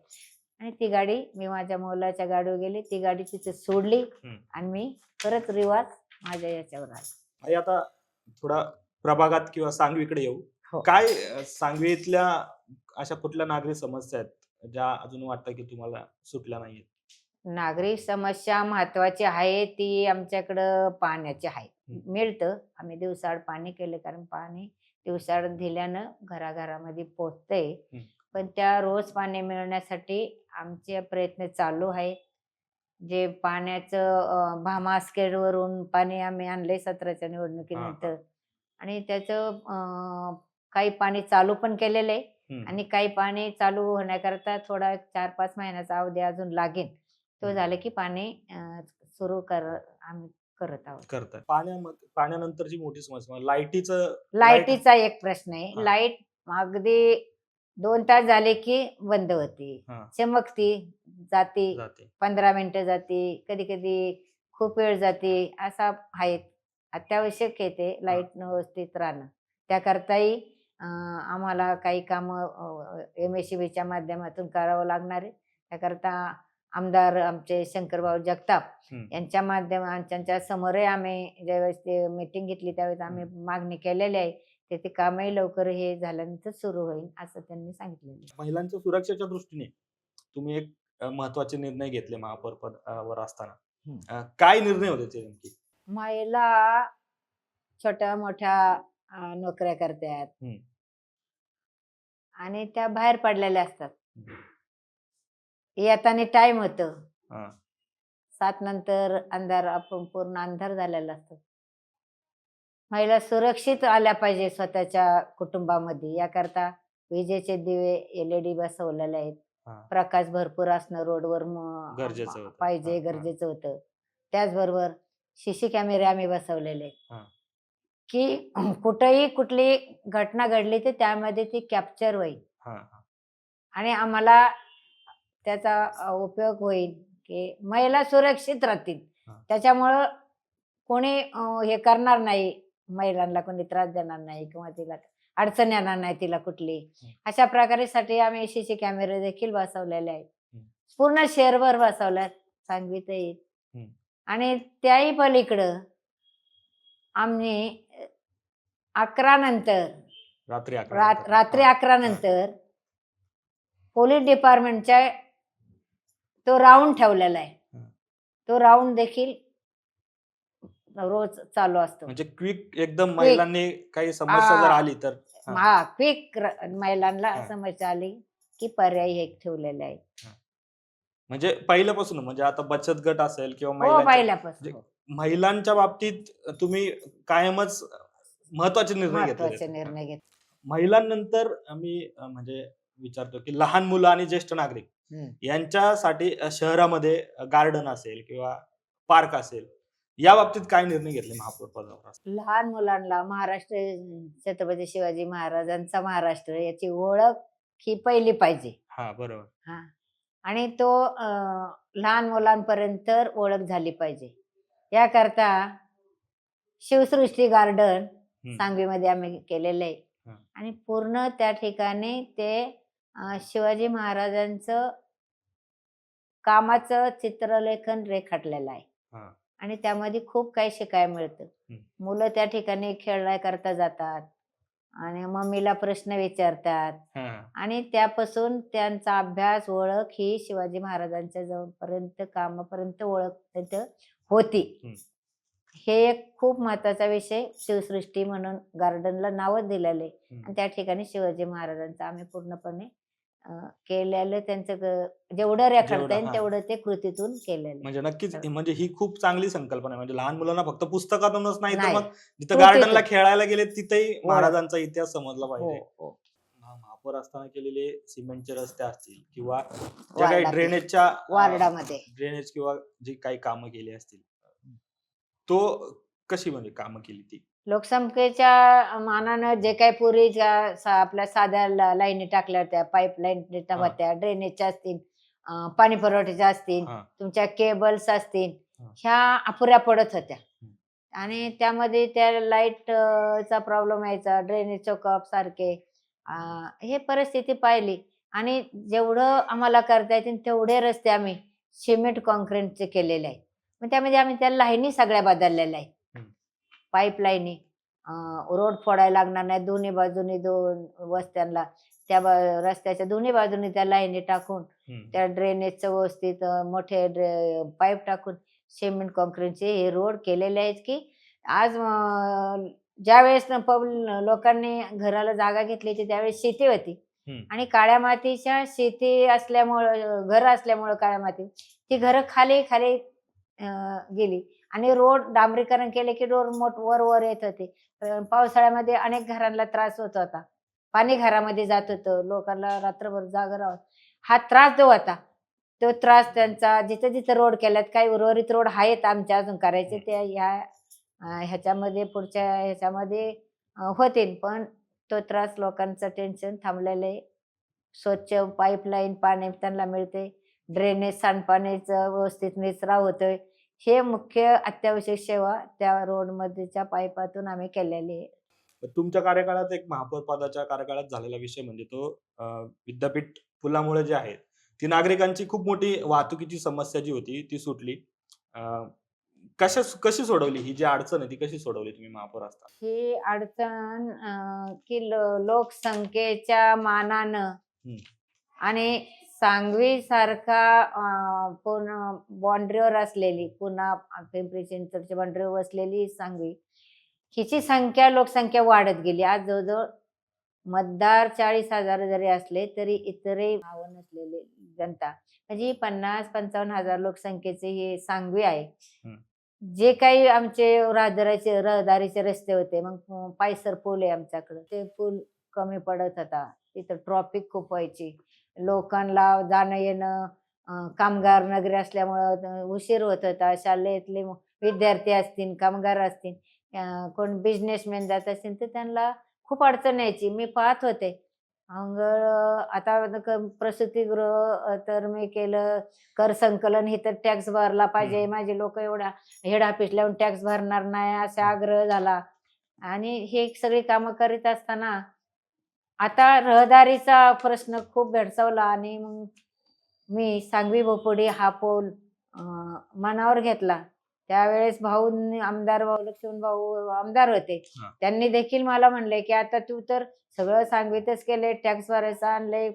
आणि ती गाडी मी माझ्या मुलाच्या गाडीवर गेली, ती गाडी तिथे सोडली आणि मी परत रिवाज माझ्या याच्यावर आले. आणि आता थोडा प्रभागात किंवा सांगवीकडे येऊ. हो. काय सांगवीतल्या अशा कुठल्या नागरिक समस्या आहेत ज्या अजून वाटतं की तुम्हाला सुटल्या नाहीयेत? नागरी समस्या महत्वाची आहे ती आमच्याकडं पाण्याची आहे. मिळतं, आम्ही दिवसाआड पाणी केलं कारण पाणी दिवसाआड दिल्यानं घराघरामध्ये पोचतंय. पण त्या रोज पाणी मिळण्यासाठी आमचे प्रयत्न चालू आहेत. जे पाण्याचं भामा स्केलवरून पाणी आम्ही आणलंय 17च्या निवडणुकीनंतर आणि त्याचं काही पाणी चालू पण केलेलं आहे आणि काही पाणी चालू होण्याकरता थोडा 4-5 महिन्याचा अवधी अजून लागेल. तो झालं की पाणी सुरू आम्ही करत आहोत. करताय. पाण्यानंतरची मोठी समस्या म्हणजे लाईटीचं लाईटीचा एक प्रश्न आहे. हा. लाईट अगदी 2 तास झाले की बंद होते, हा. चमकती, जाते, जाते. 15 मिनिटं जाते, कधी कधी खूप वेळ जाते. असा आहे. अत्यावश्यक आहे ते लाईट व्यवस्थित राहणं. त्याकरताही आम्हाला काही कामं MSEBच्या माध्यमातून करावं लागणार आहे. त्याकरता आमदार आमचे शंकरभाऊ जगताप यांच्या त्यांच्या समोरही आम्ही ज्यावेळेस ते मीटिंग घेतली त्यावेळेस आम्ही मागणी केलेली आहे. ते कामही लवकर हे झाल्यानंतर सुरू होईल असं त्यांनी सांगितलेलं आहे. महिलांच्या सुरक्षेच्या दृष्टीने तुम्ही एक महत्वाचे निर्णय घेतले महापौरपदावर असताना. काय निर्णय होते ते नेमके? महिला छोट्या मोठ्या नोकऱ्या करतात आणि त्या बाहेर पडलेल्या असतात. येताना टाइम होतं 7 नंतर पूर्ण अंधार झालेला असतो. महिला सुरक्षित आल्या पाहिजे स्वतःच्या कुटुंबामध्ये. याकरता विजेचे दिवे LED बसवलेले आहेत. प्रकाश भरपूर असणं रोडवर गरजेचं होतं. त्याचबरोबर CC कॅमेरे आम्ही बसवलेले आहेत की कुठेही कुठली घटना घडली तर त्यामध्ये ती कॅप्चर होईल आणि आम्हाला त्याचा उपयोग होईल की महिला सुरक्षित राहतील. त्याच्यामुळं कोणी हे करणार नाही, महिलांना कोणी त्रास देणार नाही किंवा तिला अडचण येणार नाही तिला कुठली. अशा प्रकारेसाठी आम्ही CC कॅमेरे देखील बसवलेले आहेत. पूर्ण शहरभर बसवल्यात, सांगवीतही. आणि त्याही पलीकडं आम्ही 11 नंतर रात्री 11 नंतर पोलीस डिपार्टमेंटच्या तो राऊंड ठेवलेला आहे. तो राऊंड देखील रोज चालू असतो. म्हणजे क्विक एकदम महिलांनी काही समस्या जर आली तर क्विक महिलांना समस्या आली की पर्याय हे ठेवलेले आहे. म्हणजे पहिल्यापासून म्हणजे आता बचत गट असेल किंवा महिलांच्या बाबतीत तुम्ही कायमच महत्वाचे निर्णय घेतले. महिलांनंतर मी म्हणजे विचारतो की लहान मुलं आणि ज्येष्ठ नागरिक यांच्यासाठी शहरामध्ये गार्डन असेल किंवा पार्क असेल या बाबतीत काय निर्णय घेतले महापौर पदावर? लहान मुलांना महाराष्ट्र छत्रपती शिवाजी महाराजांचा महाराष्ट्र याची ओळख ही पहिली पाहिजे. बरोबर. आणि तो लहान मुलांपर्यंत ओळख झाली पाहिजे. याकरता शिवसृष्टी गार्डन सांगवीमध्ये आम्ही केलेलं आहे आणि पूर्ण त्या ठिकाणी ते शिवाजी महाराजांचं कामाचं चित्रलेखन रेखाटलेलं आहे आणि त्यामध्ये खूप काही शिकायला मिळतं. मुलं त्या ठिकाणी खेळण्याकरता जातात आणि मम्मीला प्रश्न विचारतात आणि त्यापासून त्यांचा अभ्यास ओळख ही शिवाजी महाराजांच्या जवळपर्यंत कामापर्यंत ओळख तिथं होती. हे एक खूप महत्वाचा विषय शिवसृष्टी म्हणून गार्डनला नावच दिलेलं आहे आणि त्या ठिकाणी शिवाजी महाराजांचं आम्ही पूर्णपणे केलेलं त्यांचं जेवढं रेखाटता येईल तेवढं ते कृतीतून केलेलं. म्हणजे नक्कीच म्हणजे ही खूप चांगली संकल्पना आहे. म्हणजे लहान मुलांना फक्त पुस्तकातूनच नाही तर मग जिथं गार्डनला खेळायला गेले तिथेही महाराजांचा इतिहास समजला पाहिजे. महापौर असताना केलेले सिमेंटचे रस्ते असतील किंवा ज्या काही ड्रेनेजच्या वार्डामध्ये ड्रेनेज किंवा जी काही कामं केली असतील तो कशी म्हणजे कामं केली ती लोकसंख्येच्या मानानं जे काही पूर्वीच्या आपल्या साध्या लाईनी टाकल्या होत्या, पाईपलाईन होत्या, ड्रेनेजच्या असतील, पाणी पुरवठ्याच्या असतील, तुमच्या केबल्स असतील, ह्या अपुऱ्या पडत होत्या आणि त्यामध्ये त्या लाईटचा प्रॉब्लेम यायचा, ड्रेनेज चोकअप सारखे हे परिस्थिती पाहिली आणि जेवढं आम्हाला करता येतील तेवढे रस्ते आम्ही सिमेंट कॉन्क्रीटचे केलेले आहे. मग त्यामध्ये आम्ही त्या लाईनी सगळ्या बदललेल्या आहेत. पाईपलाईनी रोड फोडायला लागणार नाही. दोन्ही बाजूनी 2 वस्त्यांना रस्त्याच्या दोन्ही बाजूनी त्या लाईनी टाकून त्या ड्रेनेजचं व्यवस्थित मोठे पाईप टाकून सिमेंट काँक्रीटचे हे रोड केलेले आहेत की आज ज्यावेळेस लोकांनी घराला जागा घेतली होती त्यावेळेस शेती होती आणि काळ्या मातीच्या शेती असल्यामुळं घर असल्यामुळं काळ्या माती ती घरं खाली खाली गेली आणि रोड डांबरीकरण केले की रोड वर वर येत होते. पावसाळ्यामध्ये अनेक घरांना त्रास होत होता. पाणी घरामध्ये जात होतं. लोकांना रात्रभर जागं राहावं. हा त्रास जो होता तो त्रास त्यांचा जिथं जिथं रोड केल्यात काही उर्वरित रोड आहेत आमच्या अजून करायचे ते ह्याच्यामध्ये पुढच्या ह्याच्यामध्ये होतील पण तो त्रास लोकांचं टेन्शन थांबलेलं आहे. स्वच्छ पाईपलाईन पाणी त्यांना मिळते. ड्रेनेज सांडपाण्याचा व्यवस्थित निचरा होतोय. हे मुख्य अत्यावश्यक सेवा त्या रोडमध्येच्या पाईपातून आम्ही केलेली आहे. तुमच्या कार्यकाळात एक महापौर पदाच्या कार्यकाळात झालेला विषय म्हणजे तो विद्यापीठ पुलामुळे जे आहे ती नागरिकांची खूप मोठी वाहतुकीची समस्या जी होती ती सुटली. कशी सोडवली ही जी अडचण आहे ती कशी सोडवली तुम्ही महापौर असताना? ही अडचण की लोकसंख्येच्या मानानं आणि सांगवी सारखा पूर्ण बाउंड्रीवर असलेली पुन्हा पिंपरी चिंचवडच्या बाउंड्रीवर वसलेली सांगवी हिची लोकसंख्या वाढत गेली. आज जवळजवळ मतदार 40,000 जरी असले तरी इतरही नाव नसलेले जनता म्हणजे 50-55,000 लोकसंख्येचे हे सांगवी आहे. जे काही आमचे रहदारीचे रस्ते होते मग पायसर पूल आहे आमच्याकडे ते पूल कमी पडत होता. तिथं ट्रॉफिक खूप व्हायची. लोकांना जाणं येणं कामगार नगरी असल्यामुळं उशीर होत होता. शाळेतले विद्यार्थी असतील कामगार असतील कोण बिझनेसमॅन जात असतील तर त्यांना खूप अडचण यायची. मी पाहत होते. मग आता प्रसूतिगृह तर मी केलं. कर संकलन हे तर टॅक्स भरला पाहिजे. माझे लोक एवढ्या हेड ऑफिस लावून टॅक्स भरणार नाही असा आग्रह झाला आणि हे सगळी कामं करीत असताना आता रहदारीचा प्रश्न खूप भेडसावला आणि मग मी सांगवी भोपोडी हा पूल मनावर घेतला. त्यावेळेस आमदार लक्ष्मण भाऊ आमदार होते. त्यांनी देखील मला म्हणले की आता तू तर सगळं सांगवीतच केले. टॅक्स भरायचं आणलंय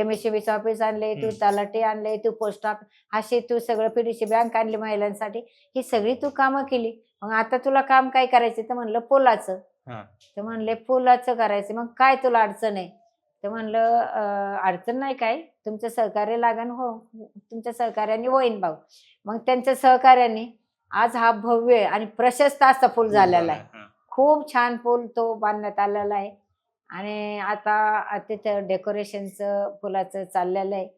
MSCB ऑफिस आणले तू तलाठी आणले तू पोस्ट ऑफिस अशी तू सगळं PDC बँक आणली महिलांसाठी ही सगळी तू कामं केली. मग आता तुला काम काय करायचं तर म्हणलं पुलाचं. तर म्हणले पुलाचं करायचं मग काय तुला अडचण आहे तर म्हणलं अडचण नाही काय तुमचं सहकार्य लागण हो तुमच्या सहकार्याने होईन भाऊ. मग त्यांच्या सहकार्याने आज हा भव्य आणि प्रशस्त असा पूल झालेला आहे. खूप छान पूल तो बांधण्यात आलेला आहे आणि आता तिथं डेकोरेशनचं फुलाचं चाललेलं आहे.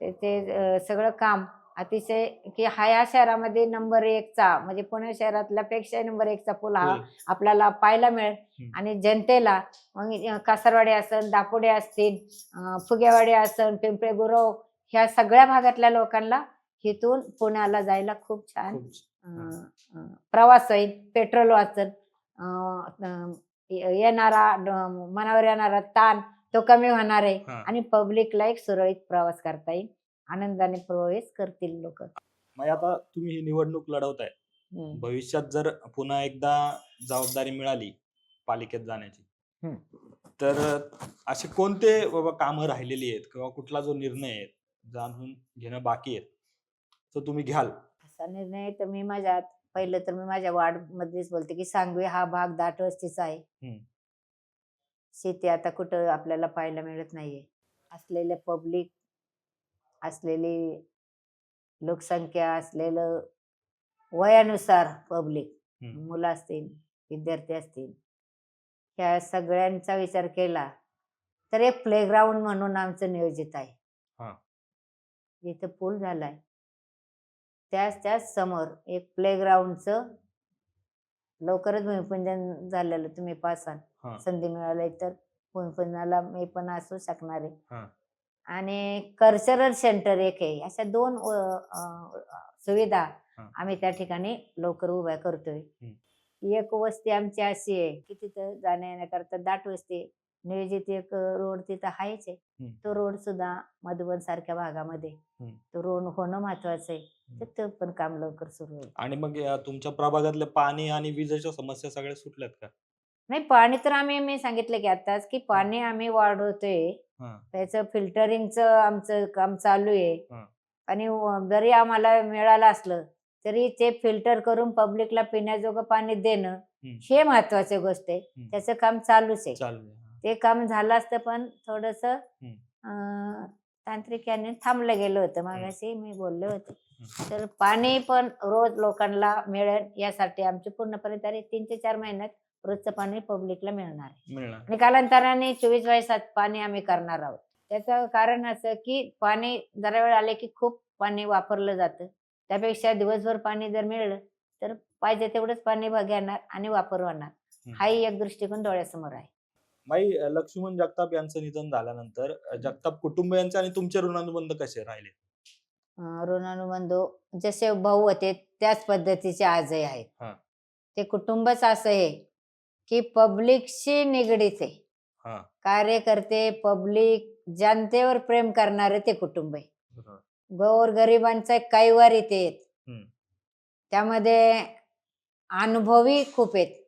ते सगळं काम अतिशय की या शहरामध्ये नंबर 1चा म्हणजे पुणे शहरातल्या पेक्षा नंबर 1चा पूल हा आपल्याला पाहायला मिळेल आणि जनतेला मग कासारवाडी असेल दापोडे असतील फुगेवाडी असेल पिंपळे गुरव ह्या सगळ्या भागातल्या लोकांना इथून पुण्याला जायला खूप छान प्रवास होईल. पेट्रोल वाचल. मनावर येणारा ताण तो कमी होणार आहे आणि पब्लिकला एक सुरळीत प्रवास करता येईल. आनंदाने प्रवेश करतील लोक. मग आता तुम्ही ही निवडणूक लढवताय. भविष्यात जर पुन्हा एकदा जबाबदारी मिळाली पालिकेत जाण्याची तर असे कोणते कामं राहिलेली आहेत किंवा कुठला जो निर्णय आहे जाणून घेणं बाकी आहे तो तुम्ही घ्याल? असा निर्णय तर मी पहिलं तर मी माझ्या वार्ड मध्येच बोलते की सांगवी हा भाग दाट वस्तीचा आहे. शेती आता कुठं आपल्याला पाहायला मिळत नाहीये. असलेले पब्लिक असलेली लोकसंख्या असलेलं वयानुसार पब्लिक मुलं असतील विद्यार्थी असतील ह्या सगळ्यांचा विचार केला तर एक प्लेग्राऊंड म्हणून आमचं नियोजित आहे. जिथं पूल झालाय त्याच समोर एक प्लेग्राऊंडचं लवकरच भूमिपूजन झालेलं तुम्ही पाहसाल. संधी मिळाली तर भूमिपूजनाला मी पण असू शकणार आहे. आणि कल्चरल सेंटर एक आहे. अशा 2 सुविधा आम्ही त्या ठिकाणी लवकर उभ्या करतोय. एक वस्ती आमची अशी आहे की तिथं जाण्या येण्याकरता दाट वस्ती नियोजित एक रोड तिथं आहेच आहे. तो रोड सुद्धा मधुबन सारख्या भागामध्ये तो रोड होणं महत्वाचं आहे. तिथं पण काम लवकर सुरू होईल. आणि मग तुमच्या प्रभागातले पाणी आणि विजेच्या समस्या सगळ्या सुटल्यात का? नाही, पाणी तर मी सांगितलं की आताच की पाणी आम्ही वाढवतोय. हा. त्याचं फिल्टरिंगचं आमचं काम चालू आहे. हा. आणि जरी आम्हाला मिळालं असलं तरी ते फिल्टर करून पब्लिकला पिण्याजोगं पाणी देणं हे महत्वाची गोष्ट आहे. त्याचं काम चालूच आहे. चालू आहे. ते काम झालं असतं पण थोडस तांत्रिक याने थांबलं गेलं होतं. मागाशी मी बोलले होते. तर पाणी पण रोज लोकांना मिळेल यासाठी आमची पूर्णपणे तरी 3 ते 4 महिन्यात रोजचं पाणी पब्लिकला मिळणार आहे. आणि कालांतराने 24/7 पाणी आम्ही करणार आहोत. त्याचं कारण असं की पाणी जरा वेळ आले की खूप पाणी वापरलं जातं. त्यापेक्षा दिवसभर पाणी जर मिळालं तर पाहिजे तेवढंच पाणी घेणार आणि वापर होणार. हाही एक दृष्टिकोन डोळ्यासमोर आहे. माई, लक्ष्मण जगताप यांचं निधन झाल्यानंतर जगताप कुटुंबियांचे आणि तुमचे ऋणानुबंध कसे राहिले? ऋणानुबंध जसे भाऊ होते त्याच पद्धतीचे आजही आहेत. हा. ते कुटुंबच असं आहे की पब्लिकशी निगडीत आहे. हा. कार्यकर्ते, पब्लिक, जनतेवर प्रेम करणारे ते कुटुंब आहे. बरोबर. गोरगरिबांचा कैवार इथे आहेत. त्यामध्ये अनुभवी खूप आहेत.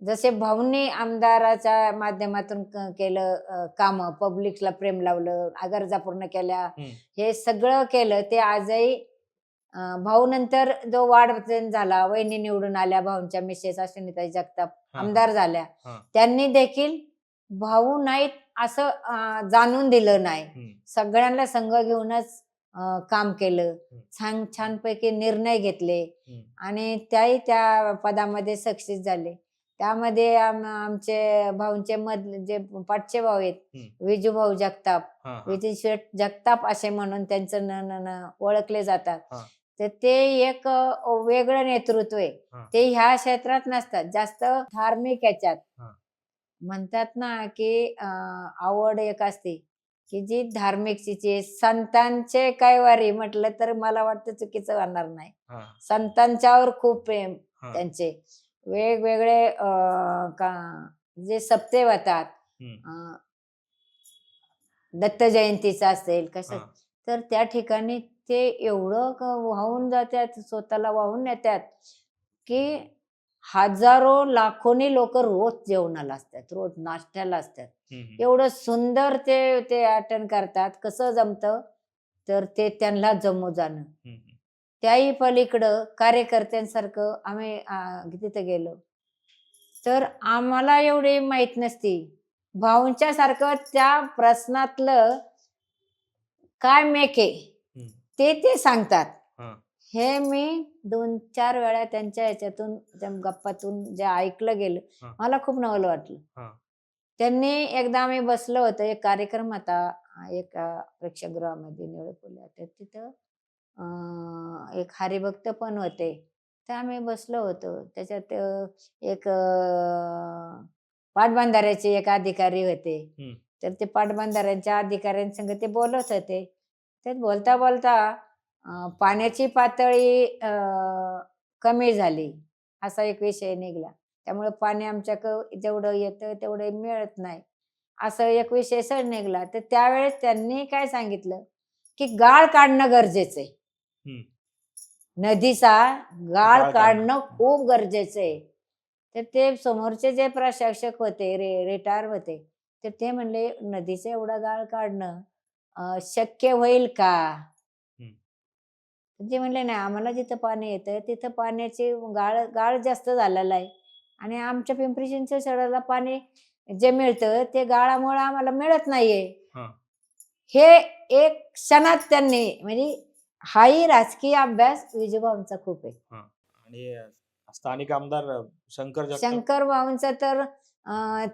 जसे भाऊंनी आमदाराच्या माध्यमातून केलं काम, पब्लिकला प्रेम लावलं, गरजा पूर्ण केल्या, हे सगळं केलं. ते आजही भाऊ नंतर जो वाढ झाला, वहिनी निवडून आल्या, भाऊंच्या मिसेस अश्विनीताई जगताप आमदार झाल्या, त्यांनी देखील भाऊ नाहीत असं जाणून दिलं नाही. सगळ्यांना संघ घेऊनच काम केलं. छानपैकी निर्णय घेतले आणि त्याही त्या पदामध्ये सक्सेस झाले. त्यामध्ये आमचे भाऊंचे जे पाठचे भाऊ आहेत, विजू भाऊ जगताप, विजय शेठ जगताप असे म्हणून त्यांचं ओळखले जातात. तर ते एक वेगळं नेतृत्व आहे. ते ह्या क्षेत्रात नसतात, जास्त धार्मिक याच्यात म्हणतात ना की आवड एक असते की जी धार्मिकची. संतांचे कैवारी म्हटलं तर मला वाटतं चुकीचं होणार नाही. संतांच्यावर खूप प्रेम त्यांचे. वेगवेगळे जे सप्ते होतात, दत्त जयंतीचा असेल कसं, तर त्या ठिकाणी ते एवढं वाहून जातात, स्वतःला वाहून नेतात की हजारो लाखोनी लोक रोज जेवणाला असतात, रोज नाश्त्याला असतात. एवढं सुंदर ते अटेंड करतात. कसं जमतं तर ते त्यांना जमू जाणं. त्याही पलीकडं कार्यकर्त्यांसारखं आम्ही तिथे गेलो तर आम्हाला एवढी माहित नसती. भाऊंच्या सारखं त्या प्रश्नातलं काय मेक आहे ते सांगतात. हे मी 2-4 वेळा त्यांच्या याच्यातून, त्या गप्पातून जे ऐकलं गेलं, मला खूप नवल वाटलं. त्यांनी एकदा आम्ही बसलो होतो, एक कार्यक्रम होता एका प्रेक्षागृहामध्ये निळपुला, तर तिथं एक हरिभक्त पण होते. तर आम्ही बसलो होतो. त्याच्यात एक पाटबंधाऱ्याचे एक अधिकारी होते. तर ते पाटबंधाऱ्यांच्या अधिकाऱ्यांसंग ते बोलत होते. ते बोलता बोलता पाण्याची पातळी कमी झाली असा एक विषय निघाला. त्यामुळे पाणी आमच्याकडं जेवढं येतं तेवढं मिळत नाही असं एक विषय सर निघाला. तर त्यावेळेस त्यांनी काय सांगितलं की गाळ काढणं गरजेचं आहे. नदीचा गाळ काढणं खूप गरजेचं आहे. तर ते समोरचे जे प्रशासक होते, रिटायर होते, तर ते म्हणले नदीचं एवढं गाळ काढणं शक्य होईल का? ते म्हणले नाही, आम्हाला जिथं पाणी येतं तिथं पाण्याची गाळ जास्त झालेला आहे आणि आमच्या पिंपरी चिंचवड शहराला पाणी जे मिळतं ते गाळामुळे आम्हाला मिळत नाहीये. हे एक क्षणात त्यांनी, म्हणजे हाही राजकीय अभ्यास विजूभाऊंचा खूप आहे. आणि स्थानिक आमदार शंकर भाऊंचा तर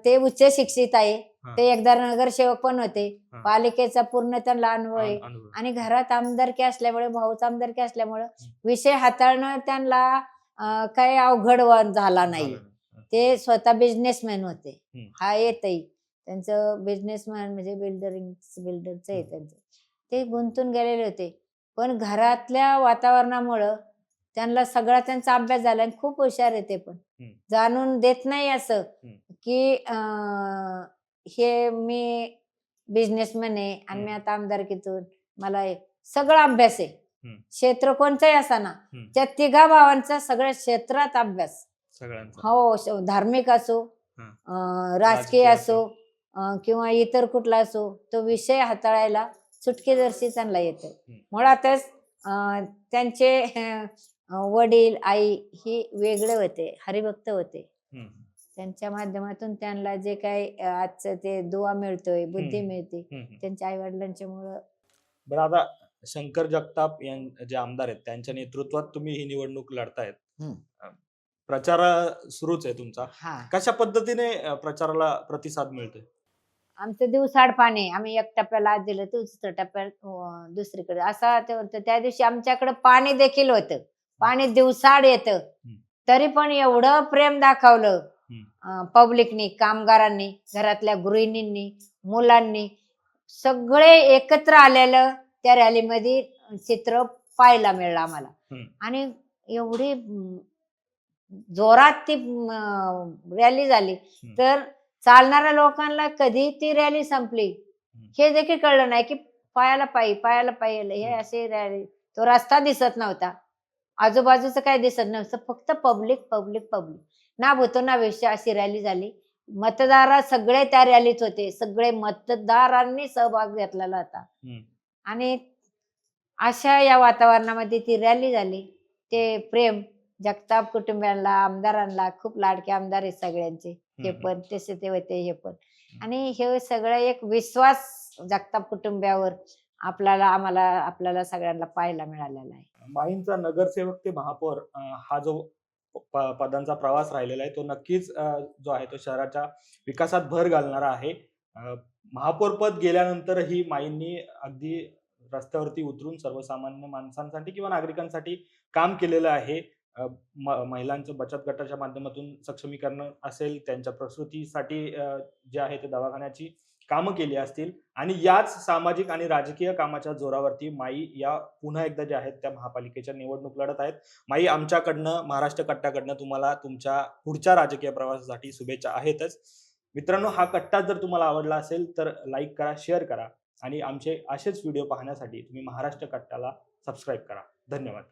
ते उच्च शिक्षित आहे. ते एकदा नगरसेवक पण होते. पालिकेचा पूर्ण त्यांना अनुभव आहे आणि घरात आमदारकी असल्यामुळे, भाऊचा आमदारकी असल्यामुळे विषय हाताळणं त्यांना काही अवघड झाला नाही. ते स्वतः बिझनेसमॅन होते. हा येतही त्यांचं बिझनेसमॅन म्हणजे बिल्डरचं आहे त्यांचं. ते गुंतून गेलेले होते. पण घरातल्या वातावरणामुळं त्यांना सगळा त्यांचा अभ्यास झाला आणि खूप हुशार आहे. ते पण जाणून देत नाही असं की हे मी बिझनेसमॅन आहे आणि मी आता आमदारकीतून, मला सगळा अभ्यास आहे. क्षेत्र कोणतंही असाना, त्या तिघा भावांचा सगळ्या क्षेत्रात अभ्यास. हो, धार्मिक असो, राजकीय राजकीय असो किंवा इतर कुठला असो, तो विषय हाताळायला चुटकीसरशी त्यांना येतं. मुळातच त्यांचे वडील आई ही वेगळे होते, हरिभक्त होते. त्यांच्या माध्यमातून त्यांना जे काही आजचं ते दुवा मिळतोय, बुद्धी मिळते, त्यांच्या आई वडिलांच्यामुळं. बरं, आता शंकर जगताप जे आमदार आहेत त्यांच्या नेतृत्वात तुम्ही ही निवडणूक लढतायत. प्रचार सुरूच आहे तुमचा. कशा पद्धतीने प्रचाराला प्रतिसाद मिळतोय? आमचं दिवसाड पाणी, आम्ही एक टप्प्याला आत दिलं तर दुसऱ्या टप्प्यात दुसरीकडे असा ते होतं. त्या दिवशी आमच्याकडे पाणी देखील होतं, पाणी दिवसाड येतं, तरी पण एवढं प्रेम दाखवलं पब्लिकनी, कामगारांनी, घरातल्या गृहिणींनी, मुलांनी, सगळे एकत्र आलेलं त्या रॅलीमध्ये चित्र पाहायला मिळलं आम्हाला. आणि एवढी जोरात ती रॅली झाली, तर चालणाऱ्या लोकांना कधी ती रॅली संपली हे देखील कळलं नाही, की पायाला पायी हे असे रॅली. तो रस्ता दिसत नव्हता, आजूबाजूचं काही दिसत नव्हतं, फक्त पब्लिक पब्लिक पब्लिक, ना भूतो ना भविष्य अशी रॅली झाली. मतदार सगळे त्या रॅलीत होते, सगळे मतदारांनी सहभाग घेतलेला होता. आणि अशा या वातावरणामध्ये ती रॅली झाली. ते प्रेम जगताप कुटुंबियांना, आमदारांना, खूप लाडके आमदार आहेत सगळ्यांचे, हे पण तसे ते होते, हे पण. आणि हे सगळं एक विश्वास जगताप कुटुंबियावर आपल्याला सगळ्यांना पाहायला मिळालेला आहे. माईंचा नगरसेवक ते महापौर हा जो पदांचा प्रवास राहिलेला आहे, तो नक्कीच जो आहे तो शहराच्या विकासात भर घालणारा आहे. महापौर पद गेल्यानंतरही माईंनी अगदी रस्त्यावरती उतरून सर्वसामान्य माणसांसाठी किंवा नागरिकांसाठी काम केलेलं आहे. महिलांचं बचत गटाच्या माध्यमातून सक्षमीकरण असेल, त्यांच्या प्रसूतीसाठी जे आहे ते दवाखान्याची कामं केली असतील, आणि याच सामाजिक आणि राजकीय कामाच्या जोरावरती माई या पुन्हा एकदा जे आहेत त्या महापालिकेच्या निवडणूक लढत आहेत. माई, आमच्याकडनं, महाराष्ट्र कट्ट्याकडनं तुम्हाला तुमच्या पुढच्या राजकीय प्रवासासाठी शुभेच्छा आहेतच. मित्रांनो, हा कट्टा जर तुम्हाला आवडला असेल तर लाईक करा, शेअर करा, आणि आमचे असेच व्हिडिओ पाहण्यासाठी तुम्ही महाराष्ट्र कट्ट्याला सबस्क्राईब करा. धन्यवाद.